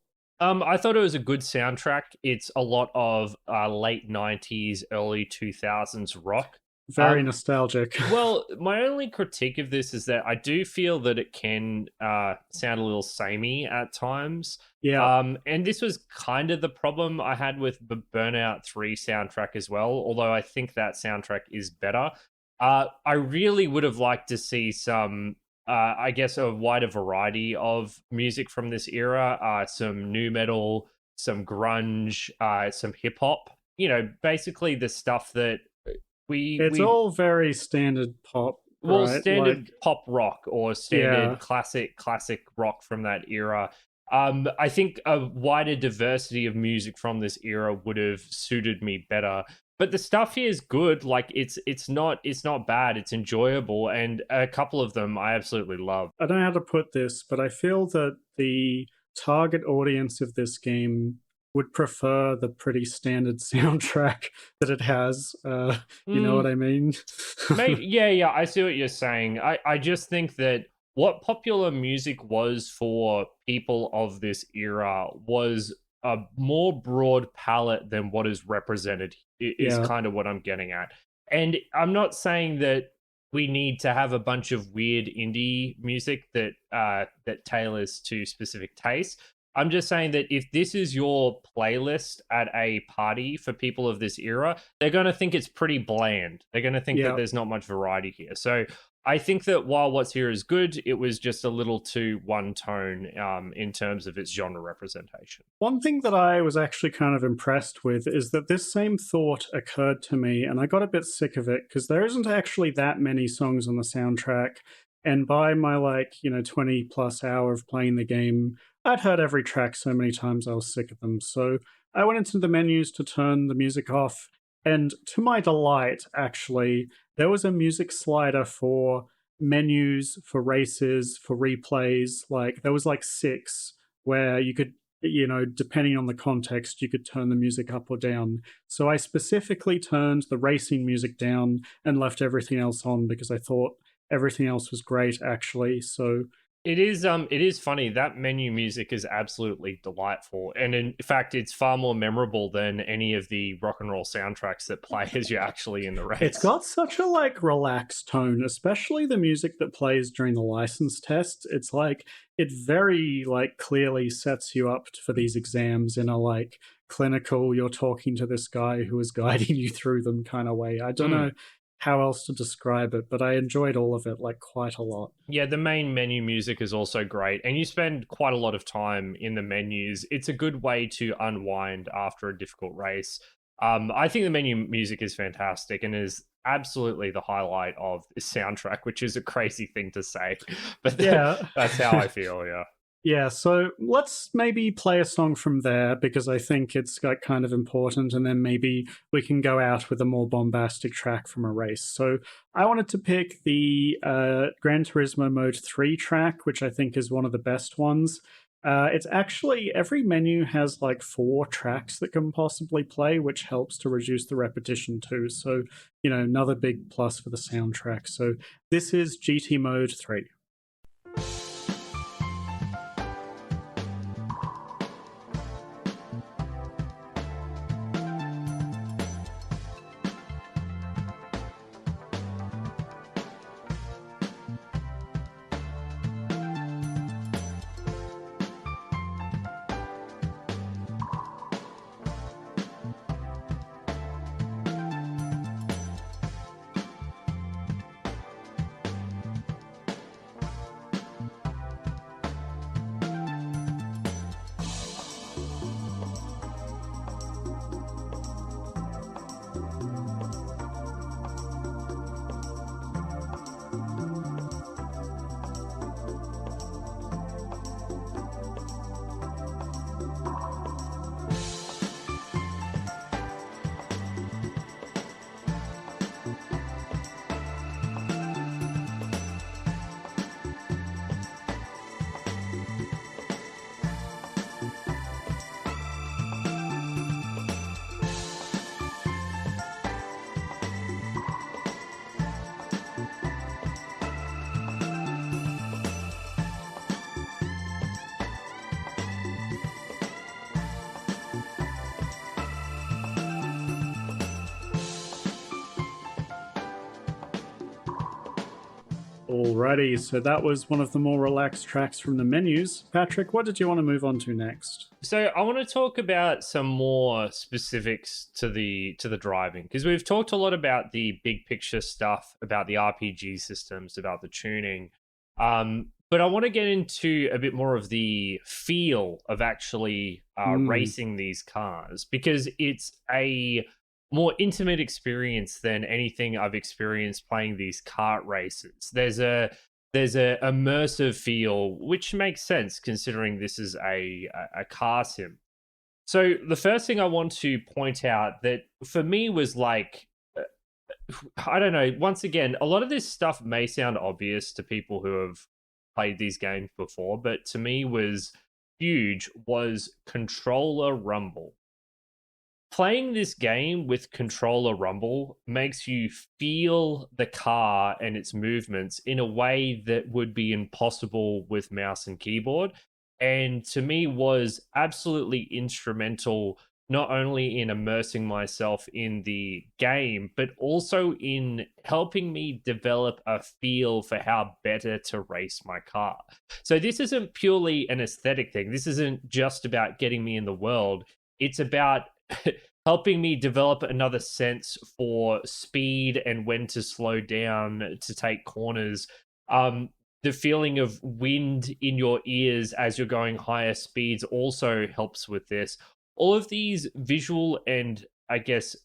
I thought it was a good soundtrack. It's a lot of late 90s, early 2000s rock. Very nostalgic. Well, my only critique of this is that I do feel that it can sound a little samey at times. Yeah. And this was kind of the problem I had with the Burnout 3 soundtrack as well, although I think that soundtrack is better. I really would have liked to see some, I guess, a wider variety of music from this era, some new metal, some grunge, some hip hop. Basically the stuff that It's we all very standard pop, well, right? standard Like, pop rock or yeah, standard classic rock from that era. I think a wider diversity of music from this era would have suited me better. But the stuff here is good. Like it's not bad. It's enjoyable, and a couple of them I absolutely love. I don't know how to put this, but I feel that the target audience of this game would prefer the pretty standard soundtrack that it has. You know what Mm, I mean? Maybe, yeah, I see what you're saying. I just think that what popular music was for people of this era was a more broad palette than what is represented, is Yeah. kind of what I'm getting at. And I'm not saying that we need to have a bunch of weird indie music that tailors to specific tastes. I'm just saying that if this is your playlist at a party for people of this era, they're going to think it's pretty bland. They're going to think that Yeah. there's not much variety here. So I think that while what's here is good, it was just a little too one tone in terms of its genre representation. One thing that I was actually kind of impressed with is that this same thought occurred to me, and I got a bit sick of it because there isn't actually that many songs on the soundtrack. And by my 20 plus hour of playing the game, I'd heard every track so many times I was sick of them. So I went into the menus to turn the music off. And to my delight, actually, there was a music slider for menus, for races, for replays. Like there was like six where you could, depending on the context, you could turn the music up or down. So I specifically turned the racing music down and left everything else on because I thought everything else was great, actually. So it is funny that menu music is absolutely delightful, and in fact it's far more memorable than any of the rock and roll soundtracks that play as you're actually in the it's race. got such a relaxed tone, especially the music that plays during the license test. It's like it very clearly sets you up for these exams in a clinical, you're talking to this guy who is guiding you through them kind of way. I don't know how else to describe it, but I enjoyed all of it quite a lot. Yeah, the main menu music is also great, and you spend quite a lot of time in the menus. It's a good way to unwind after a difficult race. I think the menu music is fantastic and is absolutely the highlight of the soundtrack, which is a crazy thing to say, but Yeah. that's how I feel. Yeah. Yeah, so let's maybe play a song from there because I think it's kind of important, and then maybe we can go out with a more bombastic track from a race. So I wanted to pick the Gran Turismo Mode 3 track, which I think is one of the best ones. It's actually every menu has four tracks that can possibly play, which helps to reduce the repetition too. So, another big plus for the soundtrack. So this is GT Mode 3. Alrighty, so that was one of the more relaxed tracks from the menus. Patrick, what did you want to move on to next? So I want to talk about some more specifics to the driving, because we've talked a lot about the big picture stuff, about the RPG systems, about the tuning. But I want to get into a bit more of the feel of actually racing these cars, because it's a more intimate experience than anything I've experienced playing these kart races. There's a immersive feel, which makes sense considering this is a car sim. So the first thing I want to point out that for me was I don't know. Once again, a lot of this stuff may sound obvious to people who have played these games before, but to me was huge. Was controller rumble. Playing this game with controller rumble makes you feel the car and its movements in a way that would be impossible with mouse and keyboard, and to me was absolutely instrumental, not only in immersing myself in the game but also in helping me develop a feel for how better to race my car. So this isn't purely an aesthetic thing. This isn't just about getting me in the world. It's about helping me develop another sense for speed and when to slow down to take corners. The feeling of wind in your ears as you're going higher speeds also helps with this. All of these visual and, I guess,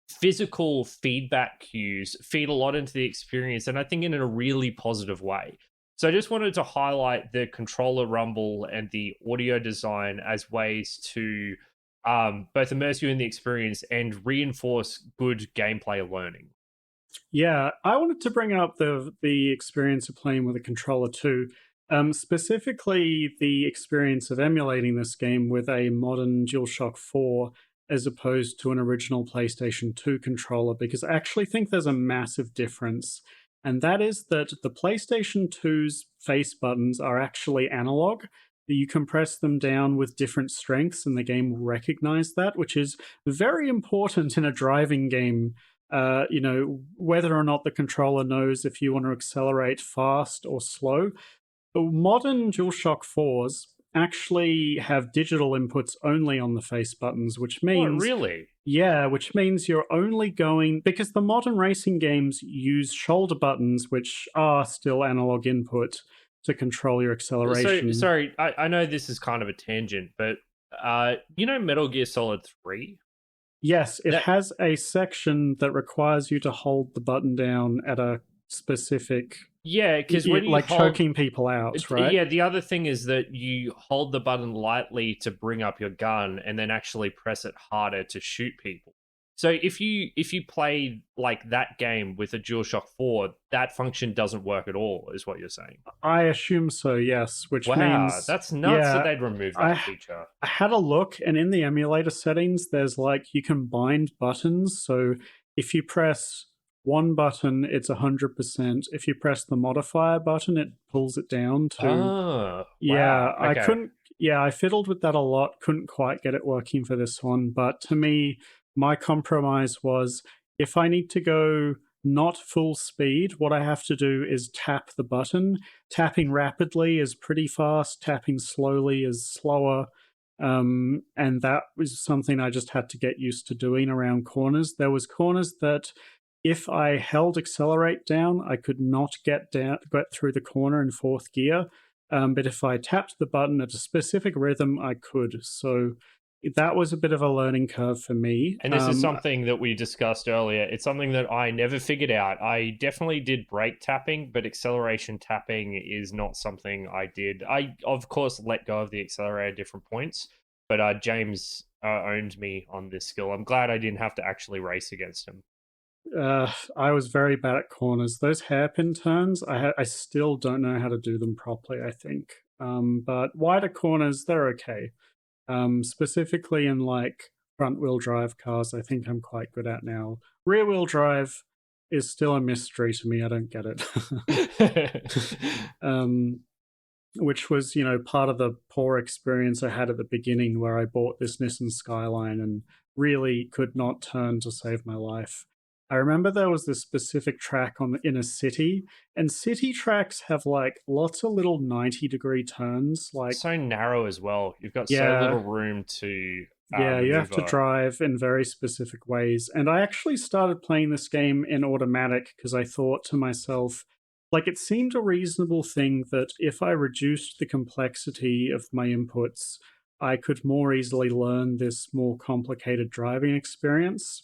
physical feedback cues feed a lot into the experience, and I think in a really positive way. So I just wanted to highlight the controller rumble and the audio design as ways to both immerse you in the experience and reinforce good gameplay learning. Yeah, I wanted to bring up the experience of playing with a controller too. Specifically, the experience of emulating this game with a modern DualShock 4 as opposed to an original PlayStation 2 controller, because I actually think there's a massive difference. And that is that the PlayStation 2's face buttons are actually analog. You can press them down with different strengths, and the game will recognize that, which is very important in a driving game. Whether or not the controller knows if you want to accelerate fast or slow. Modern DualShock 4s actually have digital inputs only on the face buttons, which What, means, really? yeah, which means you're only going, because the modern racing games use shoulder buttons, which are still analog input to control your So acceleration. sorry, I know this is kind of a tangent, but Metal Gear Solid 3? Yes, it That has a section that requires you to hold the button down at a specific, Yeah, because when you like hold choking people out, right? yeah, the other thing is that you hold the button lightly to bring up your gun and then actually press it harder to shoot people. So if you play like that game with a DualShock 4, that function doesn't work at all, is what you're saying. I assume so, yes, which Wow, means, that's nuts that yeah, they'd remove that I, feature. I had a look, and in the emulator settings, there's like you can bind buttons. So if you press one button, it's 100%. If you press the modifier button, it pulls it down to, Oh, yeah, wow. Okay. I fiddled with that a lot, couldn't quite get it working for this one. But to me, my compromise was if I need to go not full speed, what I have to do is tap the button. Tapping rapidly is pretty fast, tapping slowly is slower. And that was something I just had to get used to doing around corners. There was corners that if I held accelerate down, I could not get through the corner in fourth gear. But if I tapped the button at a specific rhythm, I could. So that was a bit of a learning curve for me. And this is something that we discussed earlier. It's something that I never figured out. I definitely did brake tapping, but acceleration tapping is not something I did. I, of course, let go of the accelerator at different points, but James owned me on this skill. I'm glad I didn't have to actually race against him. I was very bad at corners. Those hairpin turns, I still don't know how to do them properly, I think. But wider corners, they're okay. Specifically in like front wheel drive cars, I think I'm quite good at now. Rear wheel drive is still a mystery to me. I don't get it. Which was, part of the poor experience I had at the beginning where I bought this Nissan Skyline and really could not turn to save my life. I remember there was this specific track in a city, and city tracks have like lots of little 90-degree turns. Like, So narrow as well. You've got so yeah, little room to yeah, you have to maneuver. drive in very specific ways. And I actually started playing this game in automatic because I thought to myself, like, it seemed a reasonable thing that if I reduced the complexity of my inputs, I could more easily learn this more complicated driving experience.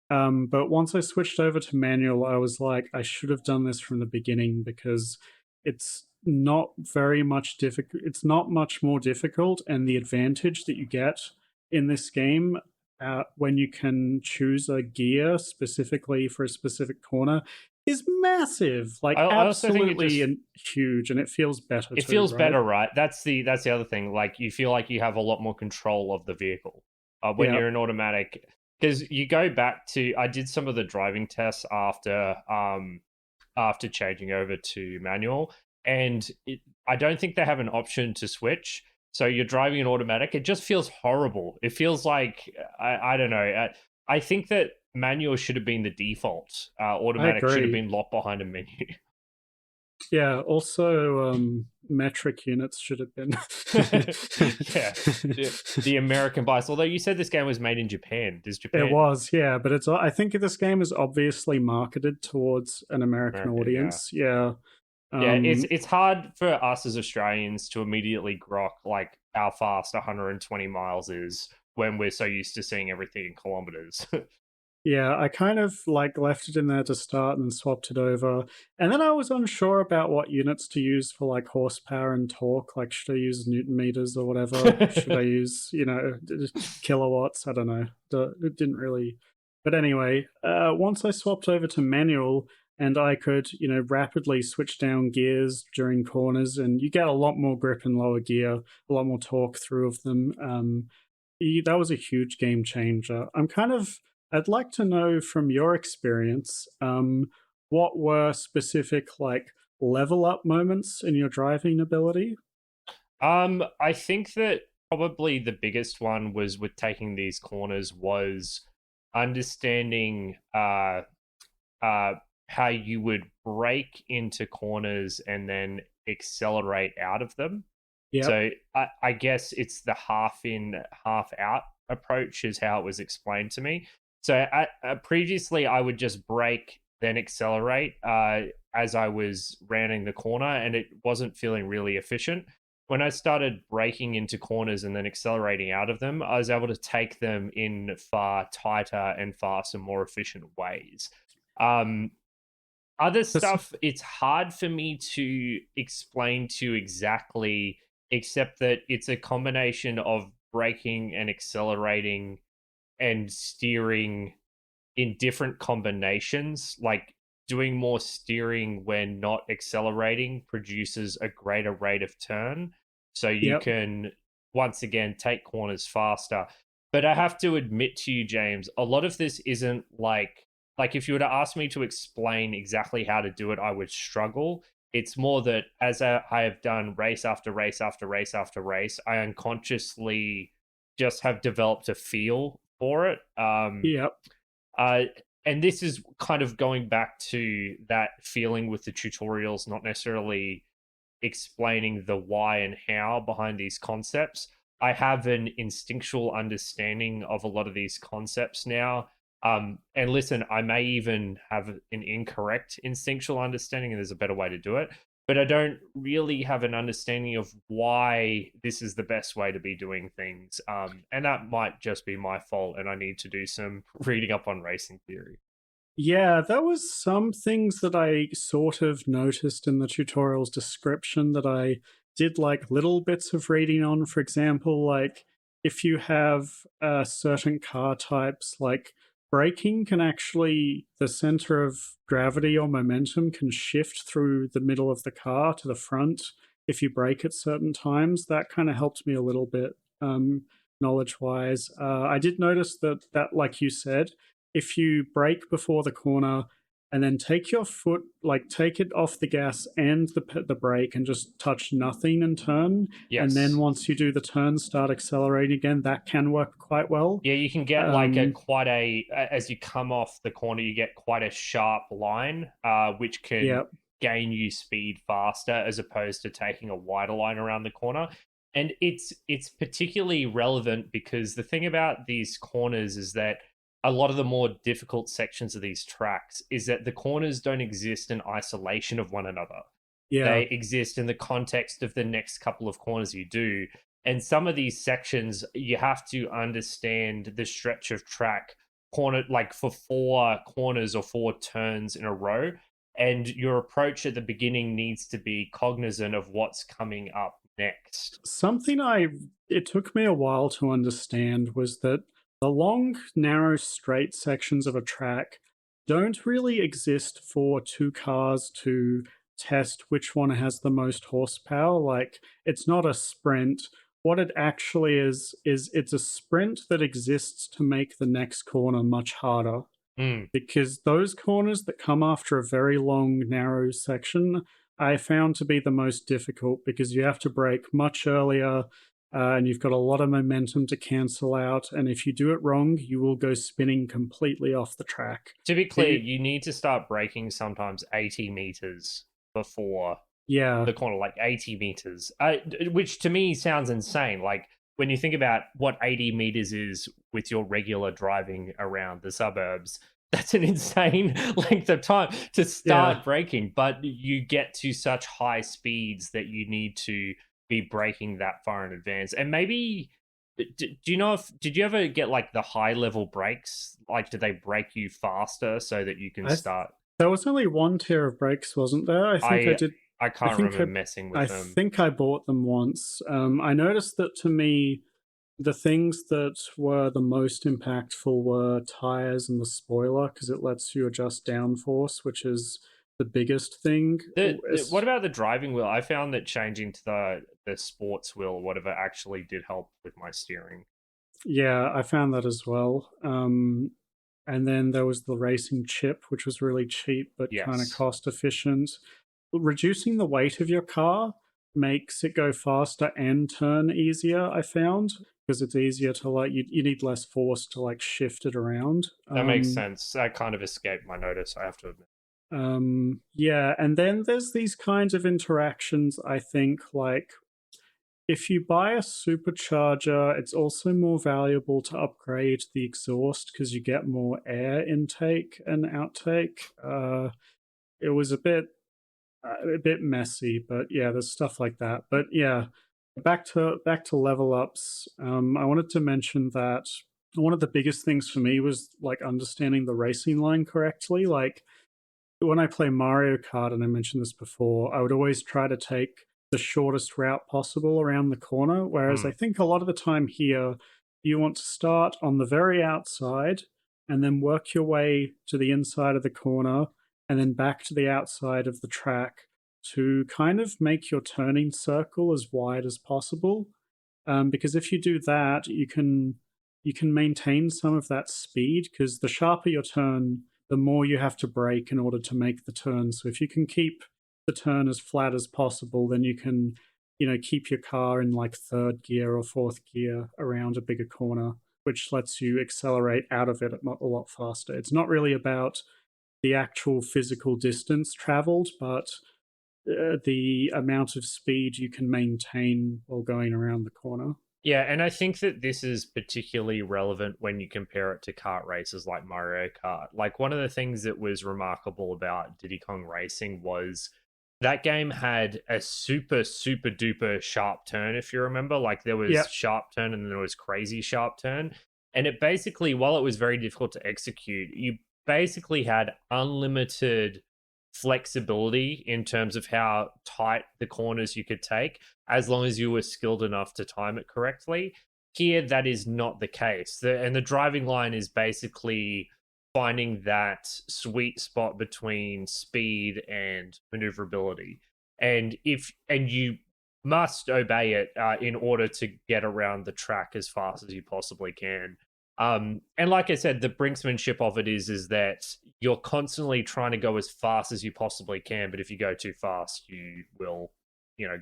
But once I switched over to manual, I was like, I should have done this from the beginning because it's not very much difficult. It's not much more difficult, and the advantage that you get in this game when you can choose a gear specifically for a specific corner is massive, like I also think absolutely and huge, and it feels better it too, feels right? better, right? That's the other thing. Like you feel like you have a lot more control of the vehicle when Yeah. you're in automatic. Because you go back to, I did some of the driving tests after changing over to manual, and I don't think they have an option to switch. So you're driving in automatic. It just feels horrible. It feels like I don't know. I think that manual should have been the default. I Automatic should have agree. been locked behind a menu. Yeah, also metric units should have been. Yeah, the American bias. Although you said this game was made in Japan, does It Japan was, yeah, but I think this game is obviously marketed towards an American America? Yeah, audience. Yeah. yeah. It's Um it's hard for us as Australians to immediately grok like how fast 120 miles is when we're so used to seeing everything in kilometers. Yeah, I kind of like left it in there to start and then swapped it over. And then I was unsure about what units to use for like horsepower and torque. Like, should I use Newton meters or whatever? Should I use, kilowatts? I don't know. It didn't really. But anyway, once I swapped over to manual and I could, rapidly switch down gears during corners, and you get a lot more grip in lower gear, a lot more torque through of them. That was a huge game changer. I'd like to know from your experience, what were specific like level up moments in your driving ability? I think that probably the biggest one was with taking these corners was understanding uh how you would brake into corners and then accelerate out of them. Yep. So I guess it's the half in, half out approach is how it was explained to me. So previously, I would just brake, then accelerate as I was rounding the corner, and it wasn't feeling really efficient. When I started braking into corners and then accelerating out of them, I was able to take them in far tighter and faster, more efficient ways. Um, Other This- stuff, it's hard for me to explain to exactly, except that it's a combination of braking and accelerating and steering in different combinations. Like doing more steering when not accelerating produces a greater rate of turn. So you yep. can, once again, take corners faster. But I have to admit to you, James, a lot of this isn't like if you were to ask me to explain exactly how to do it, I would struggle. It's more that as I have done race after race after race after race, I unconsciously just have developed a feel for it. Yep. Uh, and this is kind of going back to that feeling with the tutorials, not necessarily explaining the why and how behind these concepts. I have an instinctual understanding of a lot of these concepts now. And listen, I may even have an incorrect instinctual understanding, and there's a better way to do it. But I don't really have an understanding of why this is the best way to be doing things. And that might just be my fault, and I need to do some reading up on racing theory. Yeah, there was some things that I sort of noticed in the tutorial's description that I did like little bits of reading on. For example, like if you have certain car types, like braking can actually, the center of gravity or momentum can shift through the middle of the car to the front if you brake at certain times. That kind of helped me a little bit, knowledge wise. I did notice that, like you said, if you brake before the corner and then take your foot, like take it off the gas and the brake and just touch nothing and turn, and then Yes. once you do the turn, start accelerating again, that can work quite well. Yeah, you can get like a Um, quite a as you come off the corner, you get quite a sharp line, which can yeah, gain you speed faster as opposed to taking a wider line around the corner. And it's particularly relevant because the thing about these corners is that a lot of the more difficult sections of these tracks is that the corners don't exist in isolation of one another. yeah. They exist in the context of the next couple of corners you do. And some of these sections, you have to understand the stretch of track corner, like for four corners or four turns in a row. And your approach at the beginning needs to be cognizant of what's coming up next. Something it took me a while to understand was that the long, narrow, straight sections of a track don't really exist for two cars to test which one has the most horsepower. Like, it's not a sprint. What it actually is it's a sprint that exists to make the next corner much harder, Mm. because those corners that come after a very long, narrow section, I found to be the most difficult because you have to brake much earlier, and you've got a lot of momentum to cancel out. And if you do it wrong, you will go spinning completely off the track. To be clear, It, you need to start braking sometimes 80 meters before yeah, the corner, like 80 meters, which to me sounds insane. Like when you think about what 80 meters is with your regular driving around the suburbs, that's an insane length of time to yeah. start braking. But you get to such high speeds that you need to be braking that far in advance. And maybe Do you know if did you ever get like the high level brakes? Like, do they brake you faster so that you can I th- start? there was only one tier of brakes, wasn't there? I think I I did. I I can't think remember messing with I them. think I bought them once. I noticed that to me, the things that were the most impactful were tires and the spoiler because it lets you adjust downforce, which is the biggest thing. What about the driving wheel? I found that changing to the sports wheel, whatever, actually did help with my steering. Yeah, I found that as well. And then there was the racing chip, which was really cheap but kind of Yes, cost efficient. Reducing the weight of your car makes it go faster and turn easier, I found, because it's easier to like, you need less force to like shift it around. that makes sense. That kind of escaped my notice, I have to admit. Yeah, and then there's these kinds of interactions, I think, like if you buy a supercharger, it's also more valuable to upgrade the exhaust because you get more air intake and outtake. It was a bit messy, but yeah, there's stuff like that. But yeah, back to level ups. I wanted to mention that one of the biggest things for me was like understanding the racing line correctly. Like when I play Mario Kart, and I mentioned this before, I would always try to take the shortest route possible around the corner. Whereas I Mm. think a lot of the time here, you want to start on the very outside and then work your way to the inside of the corner and then back to the outside of the track to kind of make your turning circle as wide as possible. Because if you do that, you can maintain some of that speed because the sharper your turn, the more you have to brake in order to make the turn. So if you can keep the turn as flat as possible, then you can, keep your car in like third gear or fourth gear around a bigger corner, which lets you accelerate out of it a lot faster. It's not really about the actual physical distance traveled, but the amount of speed you can maintain while going around the corner. Yeah, and I think that this is particularly relevant when you compare it to kart races like Mario Kart. Like, one of the things that was remarkable about Diddy Kong Racing was that game had a super, super duper sharp turn, if you remember. Like, there was Yeah, sharp turn and then there was crazy sharp turn. And it basically, while it was very difficult to execute, you basically had unlimited flexibility in terms of how tight the corners you could take as long as you were skilled enough to time it correctly. Here, that is not the case. And the driving line is basically finding that sweet spot between speed and maneuverability. And you must obey it in order to get around the track as fast as you possibly can. And like I said, the brinksmanship of it is that you're constantly trying to go as fast as you possibly can, but if you go too fast, you will,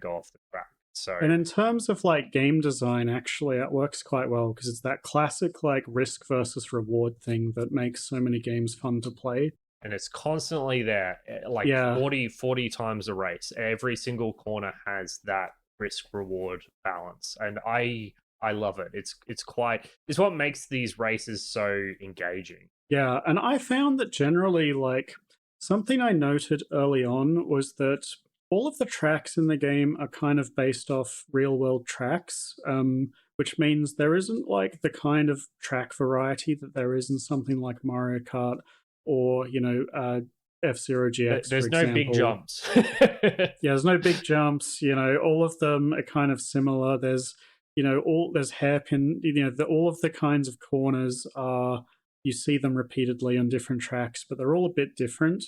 go off the track. So, and in terms of like game design, actually, it works quite well because it's that classic like risk versus reward thing that makes so many games fun to play. and it's constantly there, like Yeah, 40 times a race. Every single corner has that risk reward balance, and I love it. It's what makes these races so engaging. yeah. And I found that generally, like, something I noted early on was that all of the tracks in the game are kind of based off real world tracks, which means there isn't like the kind of track variety that there is in something like Mario Kart or, F Zero GX, for There's no big example. jumps. Yeah, there's no big jumps. All of them are kind of similar. There's hairpin. All of the kinds of corners are, you see them repeatedly on different tracks, but they're all a bit different.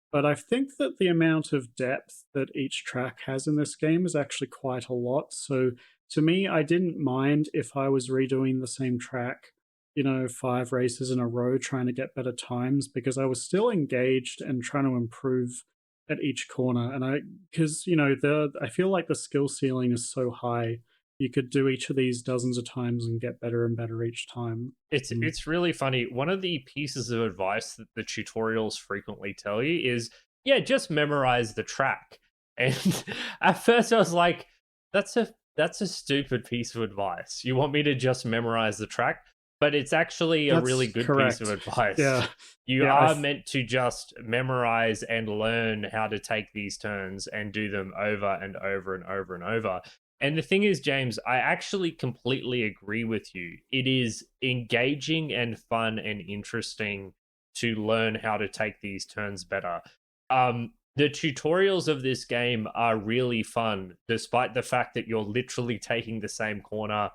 But I think that the amount of depth that each track has in this game is actually quite a lot. So to me, I didn't mind if I was redoing the same track, 5 races in a row trying to get better times because I was still engaged and trying to improve at each corner. And because I feel like the skill ceiling is so high, you could do each of these dozens of times and get better and better each time. It's really funny. One of the pieces of advice that the tutorials frequently tell you is, yeah, just memorize the track. And at first I was like, that's a stupid piece of advice. You want me to just memorize the track? But it's actually a really That's good piece of correct. advice. Yeah, You yeah, are meant to just memorize and learn how to take these turns and do them over and over and over and over. And the thing is, James, I actually completely agree with you. It is engaging and fun and interesting to learn how to take these turns better. The tutorials of this game are really fun, despite the fact that you're literally taking the same corner,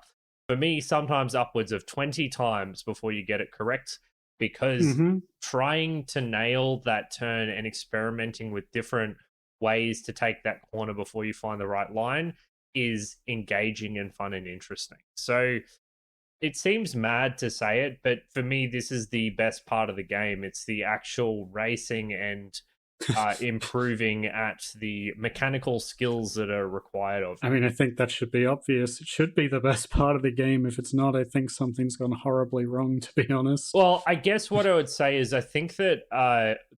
for me, sometimes upwards of 20 times before you get it correct, because Hmm. trying to nail that turn and experimenting with different ways to take that corner before you find the right line is engaging and fun and interesting. So it seems mad to say it, but for me, this is the best part of the game. It's the actual racing and improving at the mechanical skills that are required of I you. mean, I think that should be obvious. It should be the best part of the game. If it's not, I think something's gone horribly wrong, to be honest. Well, I guess what I would say is I think that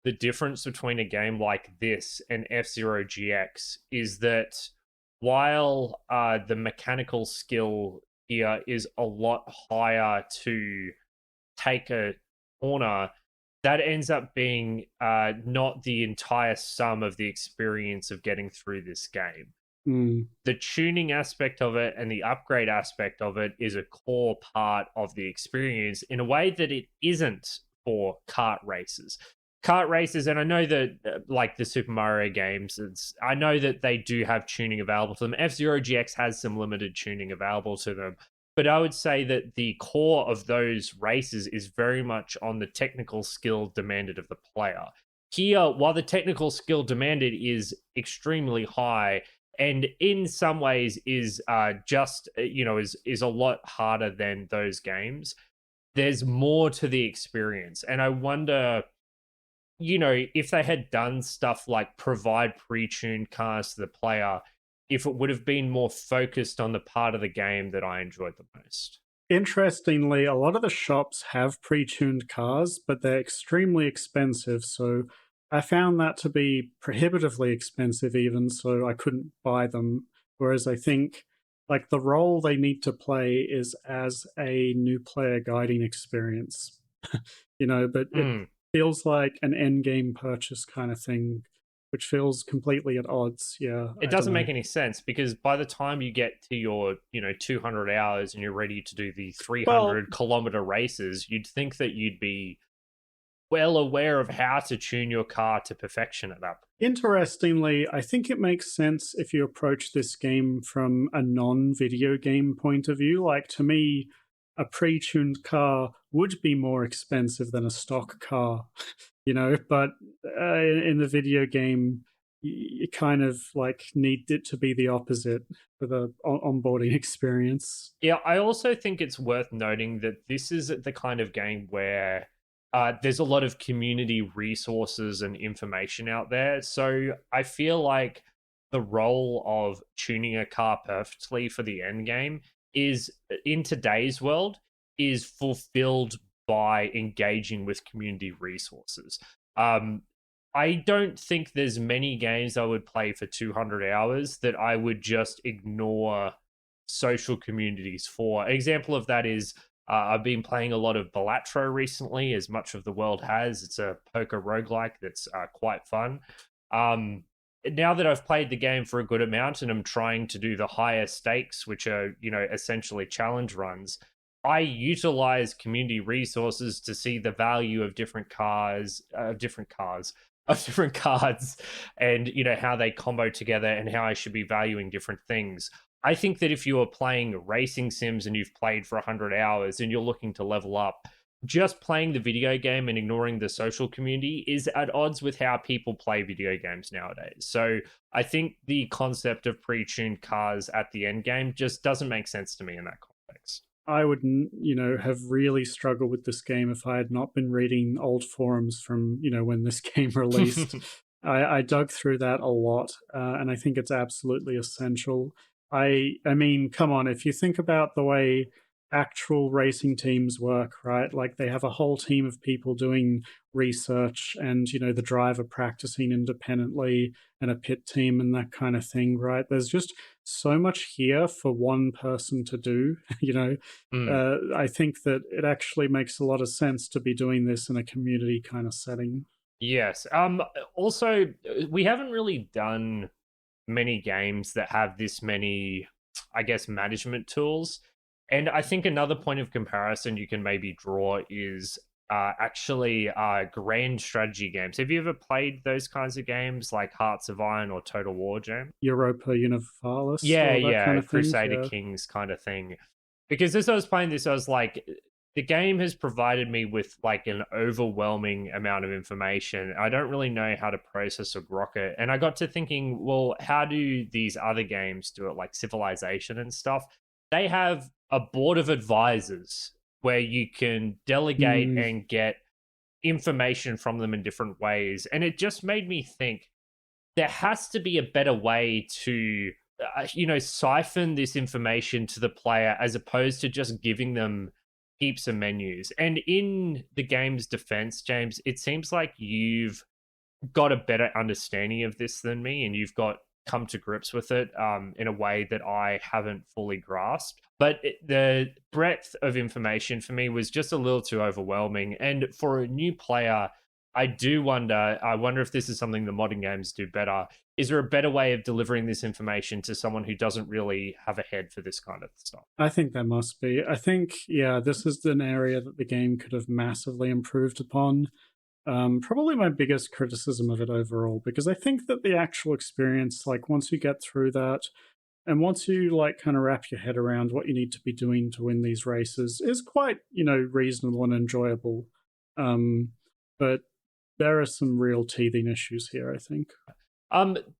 the difference between a game like this and F-Zero GX is that while the mechanical skill here is a lot higher to take a corner, that ends up being not the entire sum of the experience of getting through this game. Mm. The tuning aspect of it and the upgrade aspect of it is a core part of the experience in a way that it isn't for kart races. Kart races, and I know that like the Super Mario games, I know that they do have tuning available to them. F-Zero GX has some limited tuning available to them, but I would say that the core of those races is very much on the technical skill demanded of the player. Here, while the technical skill demanded is extremely high, and in some ways is just is a lot harder than those games, there's more to the experience. And I wonder, if they had done stuff like provide pre-tuned cars to the player, if it would have been more focused on the part of the game that I enjoyed the most. Interestingly, a lot of the shops have pre-tuned cars, but they're extremely expensive. So I found that to be prohibitively expensive, even so I couldn't buy them. Whereas I think like the role they need to play is as a new player guiding experience, but it Mm. feels like an end game purchase kind of thing, which feels completely at odds. Yeah, It I don't doesn't know. make any sense because by the time you get to your 200 hours and you're ready to do the Well, 300-kilometer races, you'd think that you'd be well aware of how to tune your car to perfection at that point. interestingly, I think it makes sense if you approach this game from a non video game point of view. Like, to me, a pre tuned car would be more expensive than a stock car, but in the video game, you kind of like need it to be the opposite for the onboarding experience. Yeah, I also think it's worth noting that this is the kind of game where there's a lot of community resources and information out there. So I feel like the role of tuning a car perfectly for the end game is in today's world is fulfilled by engaging with community resources. Um, I don't think there's many games I would play for 200 hours that I would just ignore social communities for. An example of that is I've been playing a lot of Balatro recently, as much of the world has. It's a poker roguelike that's quite fun. Um, now that I've played the game for a good amount and I'm trying to do the higher stakes, which are, essentially challenge runs, I utilize community resources to see the value of different cars, of different cards, and how they combo together and how I should be valuing different things. I think that if you are playing racing sims and you've played for 100 hours and you're looking to level up, just playing the video game and ignoring the social community is at odds with how people play video games nowadays. So I think the concept of pre-tuned cars at the end game just doesn't make sense to me in that context. I would, have really struggled with this game if I had not been reading old forums from, when this game released. I dug through that a lot, and I think it's absolutely essential. I mean, come on, if you think about the way actual racing teams work, right? Like they have a whole team of people doing research and, the driver practicing independently and a pit team and that kind of thing, right? There's just so much here for one person to do, Mm. I think that it actually makes a lot of sense to be doing this in a community kind of setting. Yes. Also, we haven't really done many games that have this many I guess, management tools. And I think another point of comparison you can maybe draw is actually grand strategy games. Have you ever played those kinds of games like Hearts of Iron or Total War, James? Europa Universalis Yeah, or that kind yeah, of thing. Crusader Yeah. Kings kind of thing. Because as I was playing this, I was like, the game has provided me with like an overwhelming amount of information. I don't really know how to process or grok it. And I got to thinking, well, how do these other games do it, like Civilization and stuff? They have a board of advisors where you can delegate Mm, and get information from them in different ways. And it just made me think there has to be a better way to siphon this information to the player as opposed to just giving them heaps of menus. And in the game's defense, James, it seems like you've got a better understanding of this than me, and you've got come to grips with it in a way that I haven't fully grasped. But the breadth of information for me was just a little too overwhelming. And for a new player, I wonder if this is something the modern games do better. Is there a better way of delivering this information to someone who doesn't really have a head for this kind of stuff? I think there must be. I think, yeah, this is an area that the game could have massively improved upon. Probably my biggest criticism of it overall, because I think that the actual experience, like once you get through that, and once you like kind of wrap your head around what you need to be doing to win these races, is quite, reasonable and enjoyable. Um, but there are some real teething issues here, I think.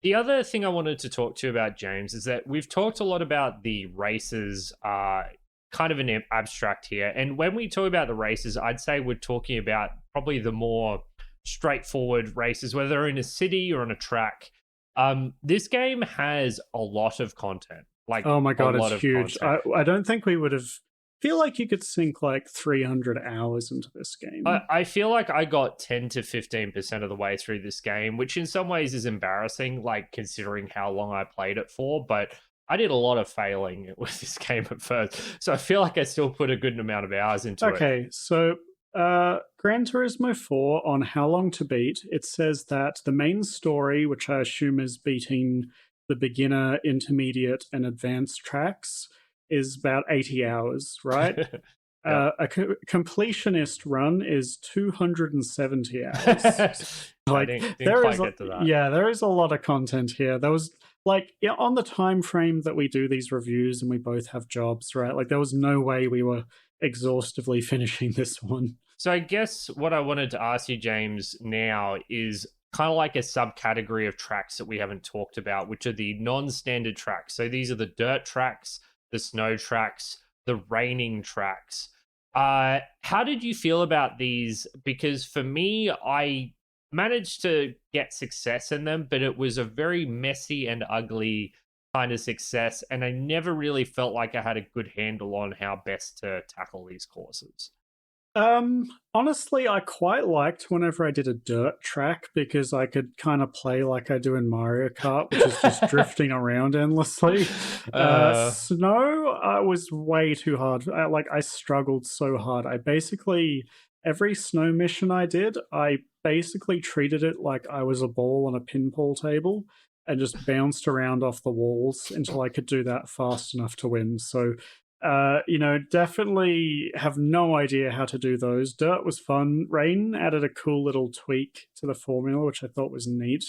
The other thing I wanted to talk to you about, James, is that we've talked a lot about the races, kind of an abstract here. And when we talk about the races, I'd say we're talking about probably the more straightforward races, whether they're in a city or on a track. This game has a lot of content, like Oh my a god, it's lot of huge. content. I don't think we would have. Feel like you could sink like 300 hours into this game. I feel like I got 10 to 15% of the way through this game, which in some ways is embarrassing, like considering how long I played it for. But I did a lot of failing with this game at first. So I feel like I still put a good amount of hours into it. Okay, so Gran Turismo 4 on How Long to Beat, it says that the main story, which I assume is beating the beginner, intermediate, and advanced tracks, is about 80 hours, right? Yep. A completionist run is 270 hours. I Like didn't there quite is, get to that. yeah, there is a lot of content here. There was like, yeah, on the time frame that we do these reviews, and we both have jobs, right? Like there was no way we were exhaustively finishing this one. So I guess what I wanted to ask you, James, now is kind of like a subcategory of tracks that we haven't talked about, which are the non-standard tracks. So these are the dirt tracks, the snow tracks, the raining tracks. How did you feel about these? Because for me, I managed to get success in them, but it was a very messy and ugly kind of success. And I never really felt like I had a good handle on how best to tackle these courses. Honestly, I quite liked whenever I did a dirt track because I could kind of play like I do in Mario Kart, which is just drifting around endlessly. Snow was way too hard. I struggled so hard. Every snow mission I did, I basically treated it like I was a ball on a pinball table and just bounced around off the walls until I could do that fast enough to win. So definitely have no idea how to do those. Dirt was fun. Rain added a cool little tweak to the formula, which I thought was neat.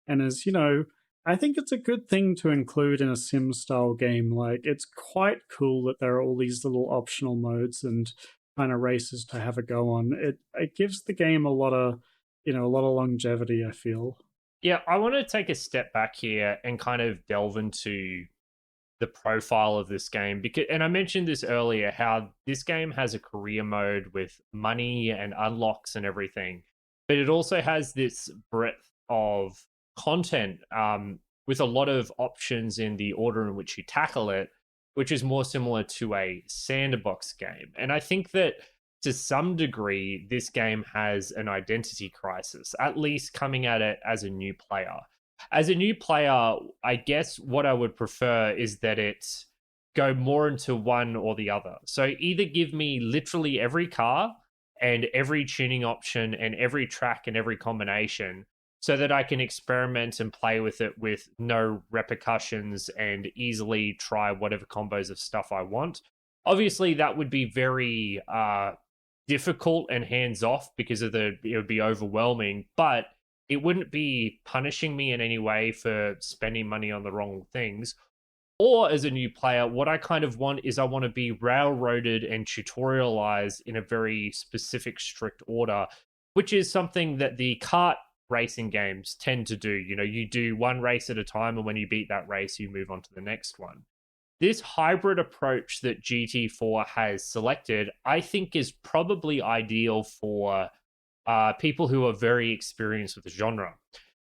And I think it's a good thing to include in a sim style game. Like, it's quite cool that there are all these little optional modes and kind of races to have a go on. It gives the game a lot of longevity, I feel. Yeah, I want to take a step back here and kind of delve into the profile of this game, and I mentioned this earlier, how this game has a career mode with money and unlocks and everything, but it also has this breadth of content, with a lot of options in the order in which you tackle it, which is more similar to a sandbox game. And I think that to some degree this game has an identity crisis, at least coming at it as a new player. As a new player, I guess what I would prefer is that it go more into one or the other. So either give me literally every car and every tuning option and every track and every combination, so that I can experiment and play with it with no repercussions and easily try whatever combos of stuff I want. Obviously, that would be very difficult and hands off because it would be overwhelming, but it wouldn't be punishing me in any way for spending money on the wrong things. Or as a new player, what I kind of want is I want to be railroaded and tutorialized in a very specific, strict order, which is something that the kart racing games tend to do. You know, you do one race at a time, and when you beat that race, you move on to the next one. This hybrid approach that GT4 has selected, I think, is probably ideal for people who are very experienced with the genre,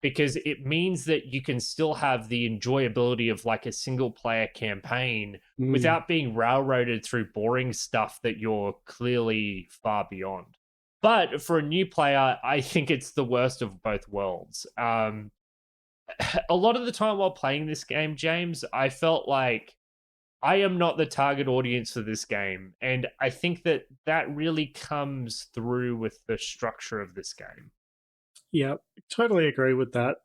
because it means that you can still have the enjoyability of like a single player campaign without being railroaded through boring stuff that you're clearly far beyond. But for a new player, I think it's the worst of both worlds. A lot of the time while playing this game, James, I felt like I am not the target audience for this game. And I think that that really comes through with the structure of this game. Yeah, totally agree with that.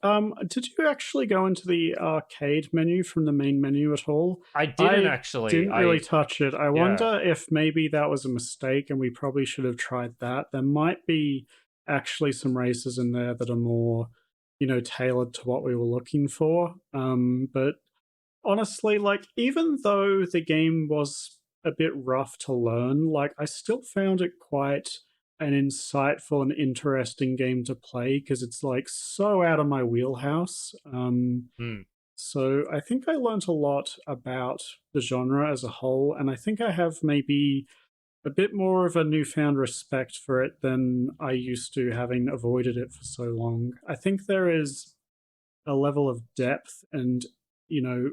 Did you actually go into the arcade menu from the main menu at all? I didn't actually. Didn't really touch it. I wonder if maybe that was a mistake and we probably should have tried that. There might be actually some races in there that are more, you know, tailored to what we were looking for. But honestly, like, even though the game was a bit rough to learn, like, I still found it quite an insightful and interesting game to play because it's like so out of my wheelhouse. So I think I learned a lot about the genre as a whole, and I think I have maybe a bit more of a newfound respect for it than I used to, having avoided it for so long. I think there is a level of depth and, you know,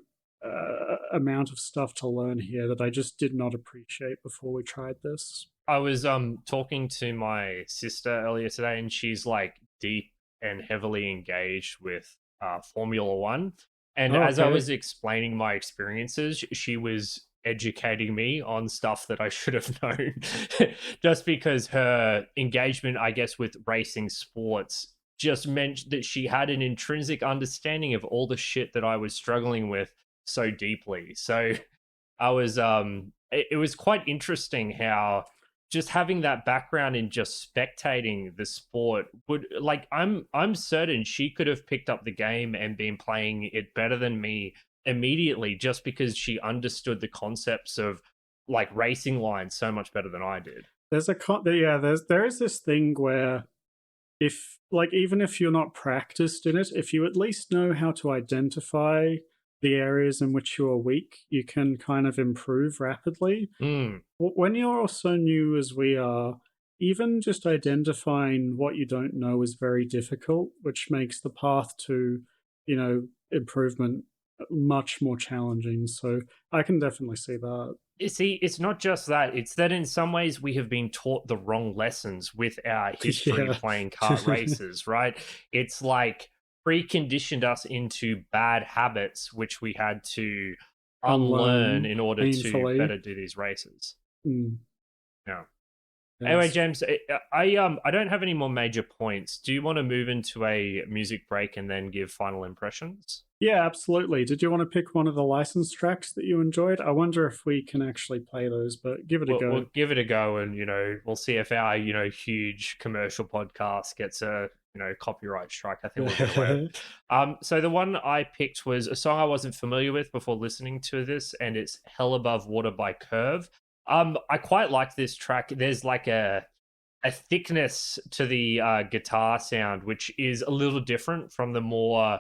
amount of stuff to learn here that I just did not appreciate before we tried this. I was talking to my sister earlier today, and she's like deep and heavily engaged with Formula One. And as I was explaining my experiences, she was educating me on stuff that I should have known, just because her engagement, I guess, with racing sports just meant that she had an intrinsic understanding of all the shit that I was struggling with so deeply. So I was it was quite interesting how just having that background in just spectating the sport would, like, I'm certain she could have picked up the game and been playing it better than me immediately, just because she understood the concepts of like racing lines so much better than I did. There is this thing where, if, like, even if you're not practiced in it, if you at least know how to identify the areas in which you are weak, you can kind of improve rapidly. When you're so new as we are, even just identifying what you don't know is very difficult, which makes the path to, you know, improvement much more challenging. So I can definitely see that. You see, it's not just that. It's that in some ways we have been taught the wrong lessons with our history playing kart races, right? It's like preconditioned us into bad habits, which we had to unlearn in order to better do these races. Yeah. Anyway, James, I don't have any more major points. Do you want to move into a music break and then give final impressions? Yeah, absolutely. Did you want to pick one of the licensed tracks that you enjoyed? I wonder if we can actually play those, but give it a go. We'll give it a go, and, you know, we'll see if our, you know, huge commercial podcast gets a, you know, copyright strike. I think we'll get away. So the one I picked was a song I wasn't familiar with before listening to this, and it's Hell Above Water by Curve. I quite like this track. There's like a thickness to the guitar sound, which is a little different from the more,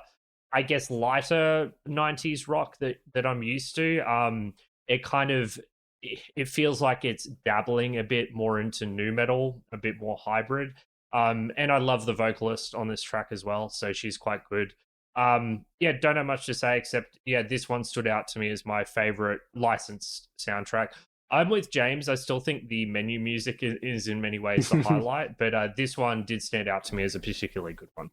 I guess, lighter 90s rock that I'm used to. It kind of, it feels like it's dabbling a bit more into nu metal, a bit more hybrid. And I love the vocalist on this track as well, so she's quite good. Yeah, don't have much to say except, yeah, this one stood out to me as my favorite licensed soundtrack. I'm with James. I still think the menu music is in many ways the highlight, but this one did stand out to me as a particularly good one.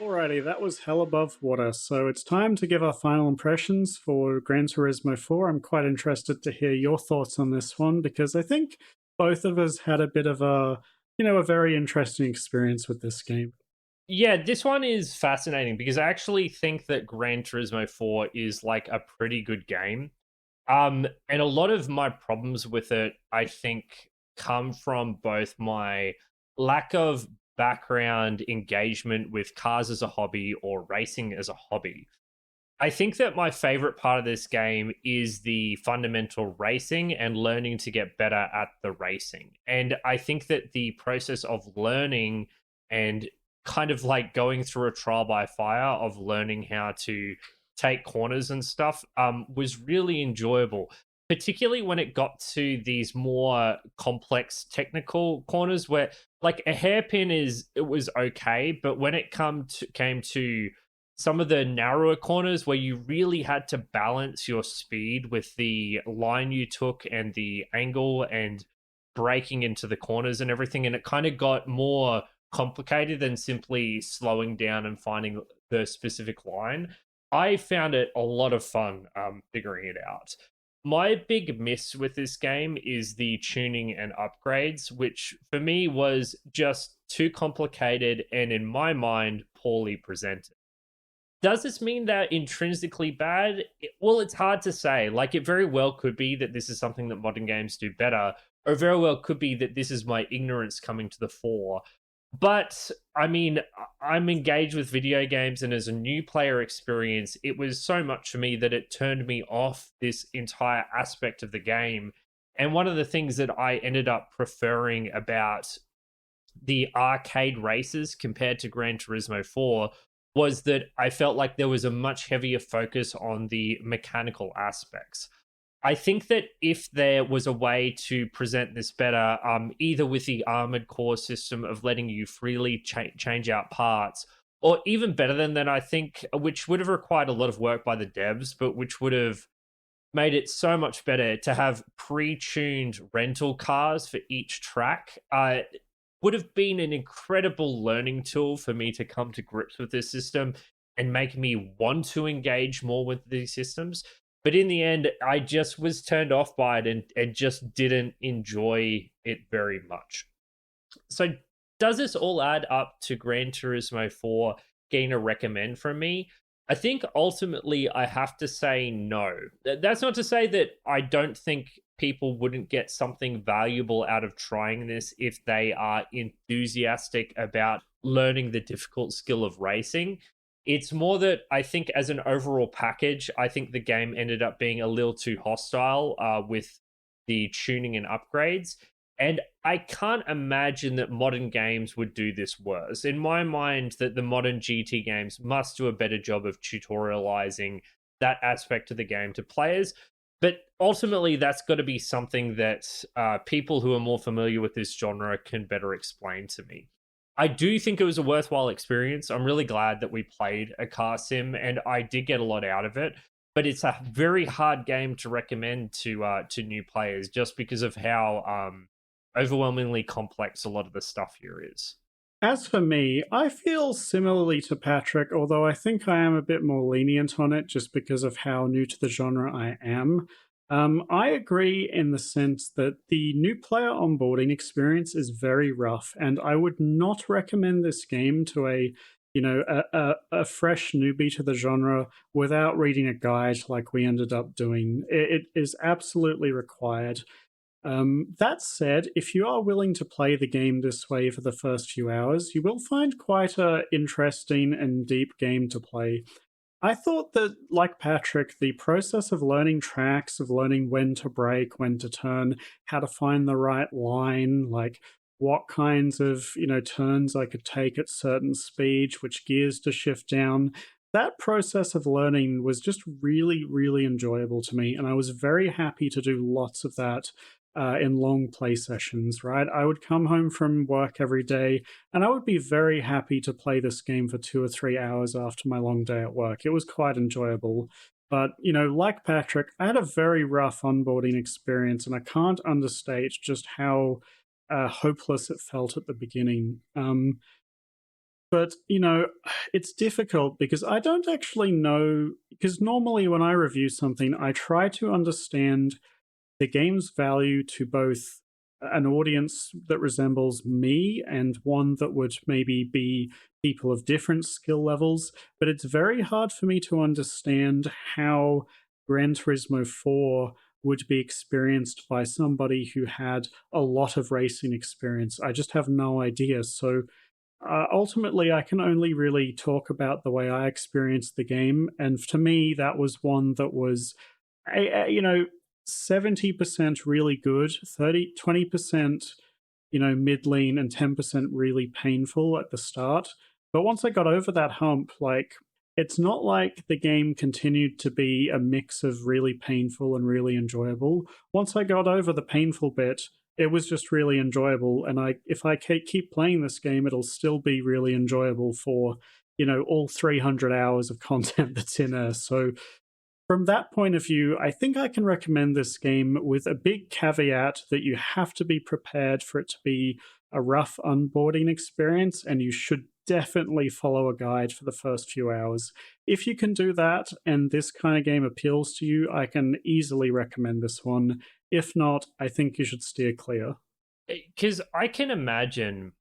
Alrighty, that was hell above water. So it's time to give our final impressions for Gran Turismo 4. I'm quite interested to hear your thoughts on this one because I think both of us had a bit of a very interesting experience with this game. Yeah, this one is fascinating because I actually think that Gran Turismo 4 is like a pretty good game. And a lot of my problems with it, I think, come from both my lack of background engagement with cars as a hobby or racing as a hobby. I think that my favorite part of this game is the fundamental racing and learning to get better at the racing. And I think that the process of learning and kind of like going through a trial by fire of learning how to take corners and stuff was really enjoyable, particularly when it got to these more complex technical corners where like a hairpin is it was okay, but when it came to some of the narrower corners where you really had to balance your speed with the line you took and the angle and breaking into the corners and everything. And it kind of got more complicated than simply slowing down and finding the specific line. I found it a lot of fun figuring it out. My big miss with this game is the tuning and upgrades, which for me was just too complicated and, in my mind, poorly presented. Does this mean they're intrinsically bad? Well, it's hard to say. Like, it very well could be that this is something that modern games do better, or very well could be that this is my ignorance coming to the fore. But I mean, I'm engaged with video games, and as a new player experience, it was so much for me that it turned me off this entire aspect of the game. And one of the things that I ended up preferring about the arcade races compared to Gran Turismo 4 was that I felt like there was a much heavier focus on the mechanical aspects. I think that if there was a way to present this better, either with the armored core system of letting you freely change out parts, or even better than that, I think, which would have required a lot of work by the devs, but which would have made it so much better to have pre-tuned rental cars for each track. Would have been an incredible learning tool for me to come to grips with this system and make me want to engage more with these systems. But in the end, I just was turned off by it and just didn't enjoy it very much. So, does this all add up to Gran Turismo 4 getting a recommend from me? I think ultimately I have to say no. That's not to say that I don't think people wouldn't get something valuable out of trying this if they are enthusiastic about learning the difficult skill of racing. It's more that I think, as an overall package, I think the game ended up being a little too hostile with the tuning and upgrades. And I can't imagine that modern games would do this worse. In my mind, that the modern GT games must do a better job of tutorializing that aspect of the game to players. But ultimately, that's got to be something that people who are more familiar with this genre can better explain to me. I do think it was a worthwhile experience. I'm really glad that we played a car sim, and I did get a lot out of it. But it's a very hard game to recommend to new players just because of how overwhelmingly complex a lot of the stuff here is. As for me, I feel similarly to Patrick, although I think I am a bit more lenient on it just because of how new to the genre I am. I agree in the sense that the new player onboarding experience is very rough, and I would not recommend this game to a fresh newbie to the genre without reading a guide like we ended up doing. It is absolutely required. That said, if you are willing to play the game this way for the first few hours, you will find quite a interesting and deep game to play. I thought that, like Patrick, the process of learning tracks, of learning when to brake, when to turn, how to find the right line, like what kinds of turns I could take at certain speeds, which gears to shift down. That process of learning was just really, really enjoyable to me, and I was very happy to do lots of that in long play sessions, right? I would come home from work every day and I would be very happy to play this game for 2 or 3 hours after my long day at work. It was quite enjoyable. But, like Patrick, I had a very rough onboarding experience and I can't understate just how hopeless it felt at the beginning. but it's difficult because I don't actually know. Because normally when I review something, I try to understand the game's value to both an audience that resembles me and one that would maybe be people of different skill levels. But it's very hard for me to understand how Gran Turismo 4 would be experienced by somebody who had a lot of racing experience. I just have no idea. So ultimately, I can only really talk about the way I experienced the game. And to me, that was one that was, 70% really good, 20%, mid lean, and 10% really painful at the start. But once I got over that hump, like, it's not like the game continued to be a mix of really painful and really enjoyable. Once I got over the painful bit, it was just really enjoyable. And if I keep playing this game, it'll still be really enjoyable for, all 300 hours of content that's in there. So from that point of view, I think I can recommend this game with a big caveat that you have to be prepared for it to be a rough onboarding experience, and you should definitely follow a guide for the first few hours. If you can do that and this kind of game appeals to you, I can easily recommend this one. If not, I think you should steer clear. Because I can imagine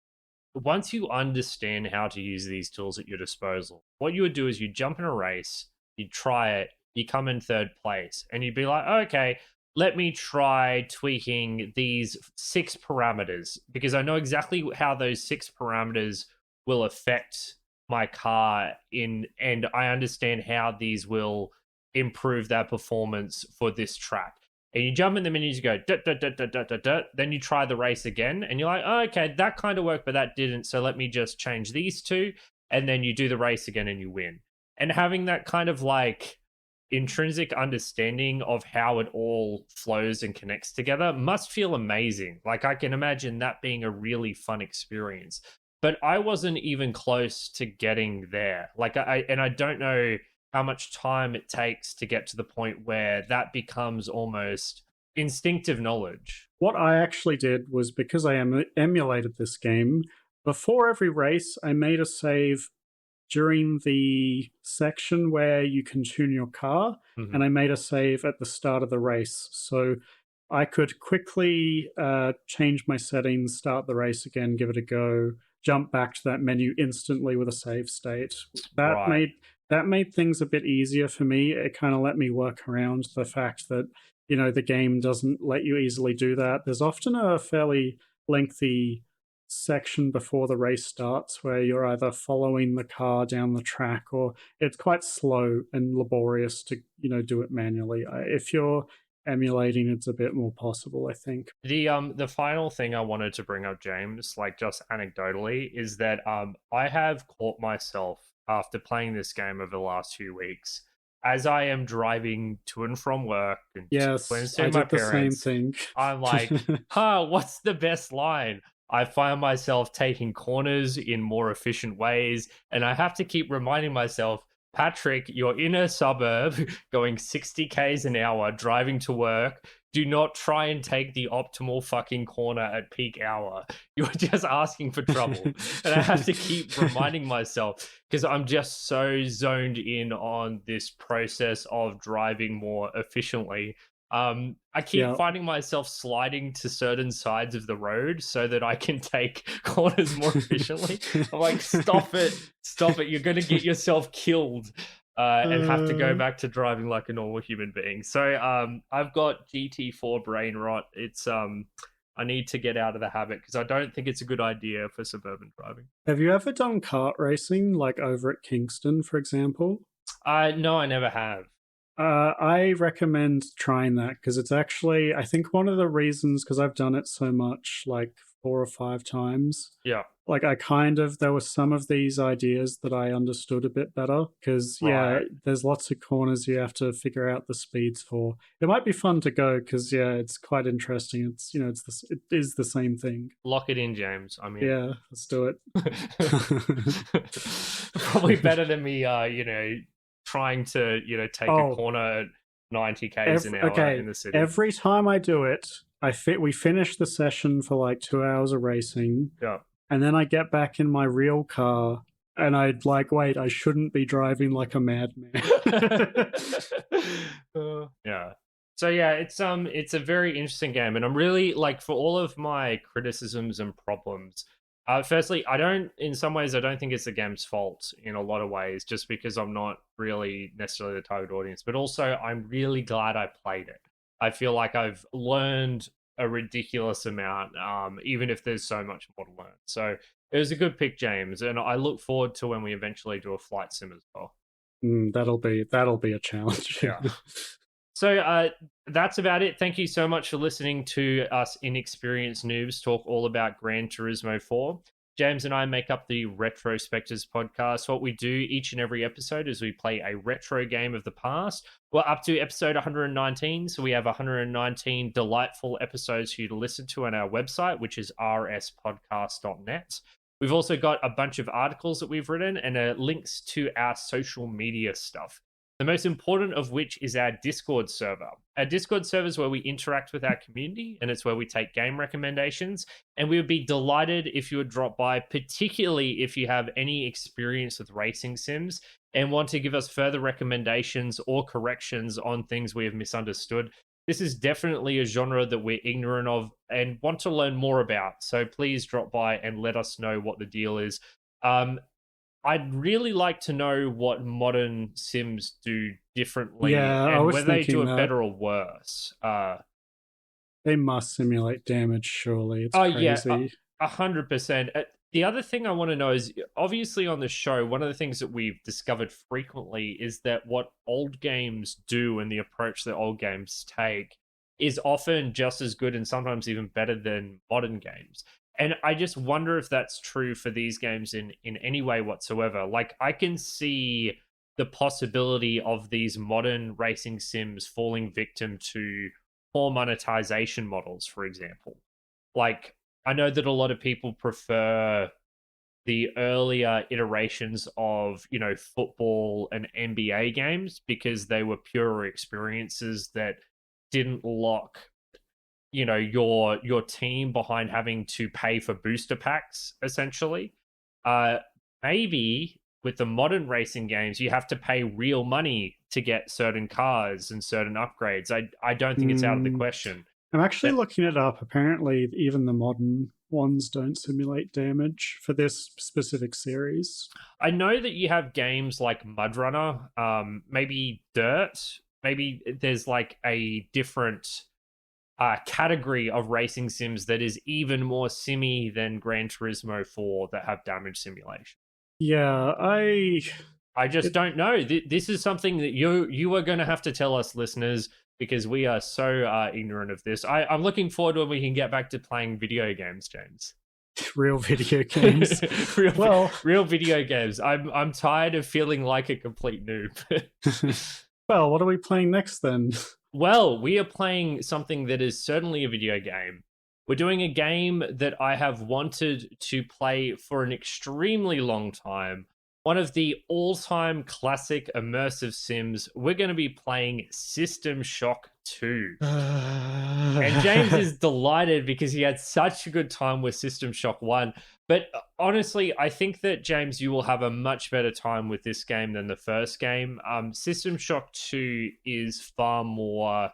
once you understand how to use these tools at your disposal, what you would do is you jump in a race, you try it, you come in third place, and you'd be like, okay, let me try tweaking these 6 parameters because I know exactly how those 6 parameters will affect my car and I understand how these will improve their performance for this track. And you jump in the menus, you go, then you try the race again, and you're like, oh, okay, that kind of worked, but that didn't. So let me just change these 2. And then you do the race again and you win. And having that kind of like intrinsic understanding of how it all flows and connects together must feel amazing. Like I can imagine that being a really fun experience. But I wasn't even close to getting there. Like I don't know how much time it takes to get to the point where that becomes almost instinctive knowledge. What I actually did was, because I emulated this game, before every race, I made a save during the section where you can tune your car, and I made a save at the start of the race. So I could quickly change my settings, start the race again, give it a go, jump back to that menu instantly with a save state. That made things a bit easier for me. It kind of let me work around the fact that, the game doesn't let you easily do that. There's often a fairly lengthy section before the race starts where you're either following the car down the track, or it's quite slow and laborious to, do it manually. If you're emulating, it's a bit more possible, I think. The final thing I wanted to bring up, James, like just anecdotally, is that I have caught myself after playing this game over the last few weeks, as I am driving to and from work and yes, I did the same thing. I'm like, what's the best line? I find myself taking corners in more efficient ways, and I have to keep reminding myself, Patrick, you're in a suburb going 60 k's an hour driving to work. Do not try and take the optimal fucking corner at peak hour. You're just asking for trouble. And I have to keep reminding myself because I'm just so zoned in on this process of driving more efficiently. I keep finding myself sliding to certain sides of the road so that I can take corners more efficiently. I'm like, stop it. You're going to get yourself killed. And have to go back to driving like a normal human being. So I've got GT4 brain rot. It's I need to get out of the habit because I don't think it's a good idea for suburban driving. Have you ever done kart racing, like over at Kingston, for example? No, I never have. I recommend trying that because it's actually, I think one of the reasons, because I've done it so much, like 4 or 5 times. Yeah. Like there were some of these ideas that I understood a bit better because, there's lots of corners you have to figure out the speeds for. It might be fun to go because, it's quite interesting. It's, it is the same thing. Lock it in, James. I mean, yeah, let's do it. Probably better than me, trying to, take a corner at 90 k's an hour in the city. Every time I do it, we finish the session for like 2 hours of racing. Yeah. And then I get back in my real car and I'd like, wait, I shouldn't be driving like a madman. Yeah. So yeah, it's a very interesting game, and I'm really like, for all of my criticisms and problems. Firstly, in some ways, I don't think it's the game's fault in a lot of ways, just because I'm not really necessarily the target audience. But also, I'm really glad I played it. I feel like I've learned a ridiculous amount, even if there's so much more to learn. So it was a good pick, James, and I look forward to when we eventually do a flight sim as well. That'll be a challenge. Yeah. So that's about it. Thank you so much for listening to us inexperienced noobs talk all about Gran Turismo 4. James and I make up the Retrospectives podcast. What we do each and every episode is we play a retro game of the past. We're up to episode 119, so we have 119 delightful episodes for you to listen to on our website, which is rspodcast.net. We've also got a bunch of articles that we've written and links to our social media stuff. The most important of which is our Discord server. Our Discord server is where we interact with our community, and it's where we take game recommendations. And we would be delighted if you would drop by, particularly if you have any experience with racing sims and want to give us further recommendations or corrections on things we have misunderstood. This is definitely a genre that we're ignorant of and want to learn more about. So please drop by and let us know what the deal is. I'd really like to know what modern sims do differently, Yeah, I and was whether they do thinking it that. better or worse. They must simulate damage, surely. It's Oh yeah, crazy. 100%. The other thing I want to know is, obviously on the show, one of the things that we've discovered frequently is that what old games do and the approach that old games take is often just as good and sometimes even better than modern games. And I just wonder if that's true for these games in any way whatsoever. Like, I can see the possibility of these modern racing sims falling victim to poor monetization models, for example. Like, I know that a lot of people prefer the earlier iterations of, football and NBA games because they were purer experiences that didn't lock, your team behind having to pay for booster packs, essentially. uh Maybe with the modern racing games you have to pay real money to get certain cars and certain upgrades. I don't think it's out of the Mm, question. I'm actually That looking it up. Apparently, even the modern ones don't simulate damage for this specific series. I know that you have games like Mudrunner, maybe Dirt, maybe there's like a different category of racing sims that is even more simmy than Gran Turismo 4 that have damage simulation. Yeah, I just it, don't know. This is something that you are going to have to tell us, listeners, because we are so ignorant of this. I'm looking forward to when we can get back to playing video games, James. real video games. real, Well, real video games. I'm tired of feeling like a complete noob. well, what are we playing next then? Well, we are playing something that is certainly a video game. We're doing a game that I have wanted to play for an extremely long time. One of the all-time classic immersive sims. We're going to be playing System Shock 2. And James is delighted because he had such a good time with System Shock 1. But honestly, I think that, James, you will have a much better time with this game than the first game. System Shock 2 is far more...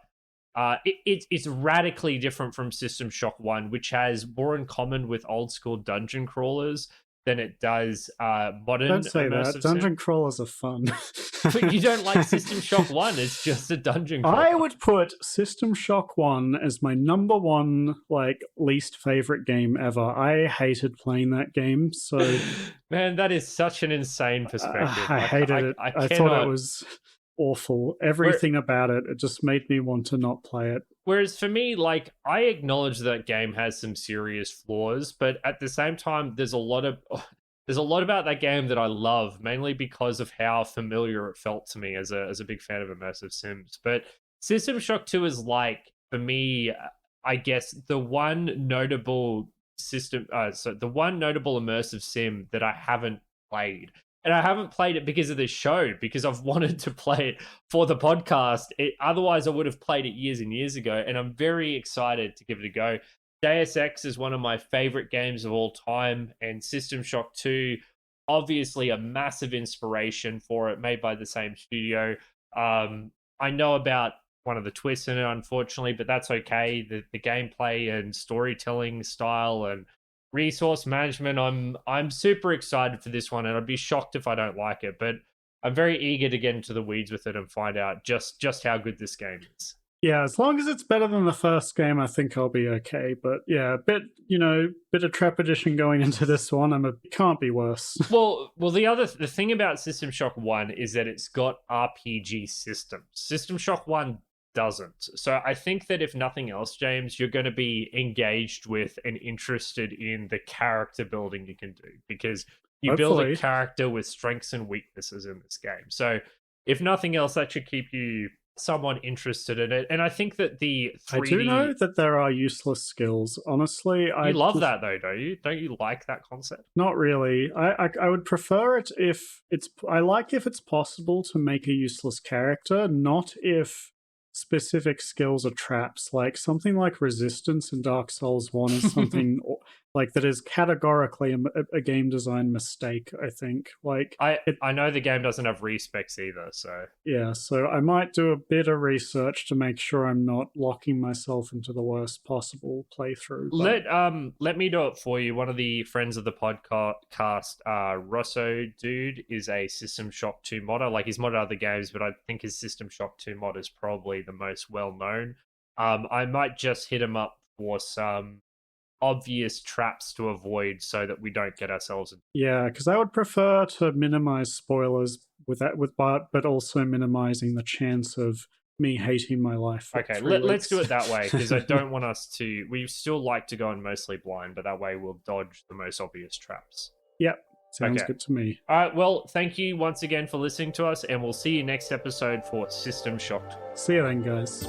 it's radically different from System Shock 1, which has more in common with old school dungeon crawlers than it does modern Don't say that. immersive Dungeon sim. crawlers are fun. But you don't like System Shock 1, it's just a dungeon crawler. I would put System Shock 1 as my number one, like, least favorite game ever. I hated playing that game, so Man, that is such an insane perspective. I hated it. I I thought it cannot. was awful. Everything about it, it just made me want to not play it. Whereas for me, like, I acknowledge that game has some serious flaws, but at the same time, there's a lot about that game that I love, mainly because of how familiar it felt to me as a big fan of immersive sims. But System Shock 2 is, like, for me, I guess the one notable the one notable immersive sim that I haven't played. And I haven't played it because of this show, because I've wanted to play it for the podcast. Otherwise, I would have played it years and years ago, and I'm very excited to give it a go. Deus Ex is one of my favorite games of all time, and System Shock 2 obviously a massive inspiration for it, made by the same studio. I know about one of the twists in it, unfortunately, but that's okay. The gameplay and storytelling style and resource management, I'm super excited for this one, and I'd be shocked if I don't like it. But I'm very eager to get into the weeds with it and find out just how good this game is. Yeah, as long as it's better than the first game, I think I'll be okay. But yeah, a bit, bit of trepidation going into this one. It can't be worse. Well, the thing about System Shock 1 is that it's got RPG systems. System Shock 1 doesn't. So I think that if nothing else, James, you're going to be engaged with and interested in the character building you can do, because you build a character with strengths and weaknesses in this game. So if nothing else, that should keep you somewhat interested in it. And I think that the 3D... I do know that there are useless skills. Honestly, I love that though, don't you? Don't you like that concept? Not really. I would prefer it if it's... I like if it's possible to make a useless character, not if specific skills are traps. Like something like resistance in Dark Souls 1 is something like that is categorically a game design mistake, I think. Like I know the game doesn't have respecs either, so yeah, so I might do a bit of research to make sure I'm not locking myself into the worst possible playthrough. Let me do it for you. One of the friends of the podcast, Rosso dude, is a System Shock 2 modder. Like, he's modded other games, but I think his System Shock 2 mod is probably the most well known. I might just hit him up for some obvious traps to avoid so that we don't get ourselves in. Yeah, because I would prefer to minimize spoilers but also minimizing the chance of me hating my life. Okay, let's do it that way, because I don't want us to... We still like to go in mostly blind, but that way we'll dodge the most obvious traps. Yep, sounds good to me. All right, well, thank you once again for listening to us, and we'll see you next episode for System Shocked. See you then, guys.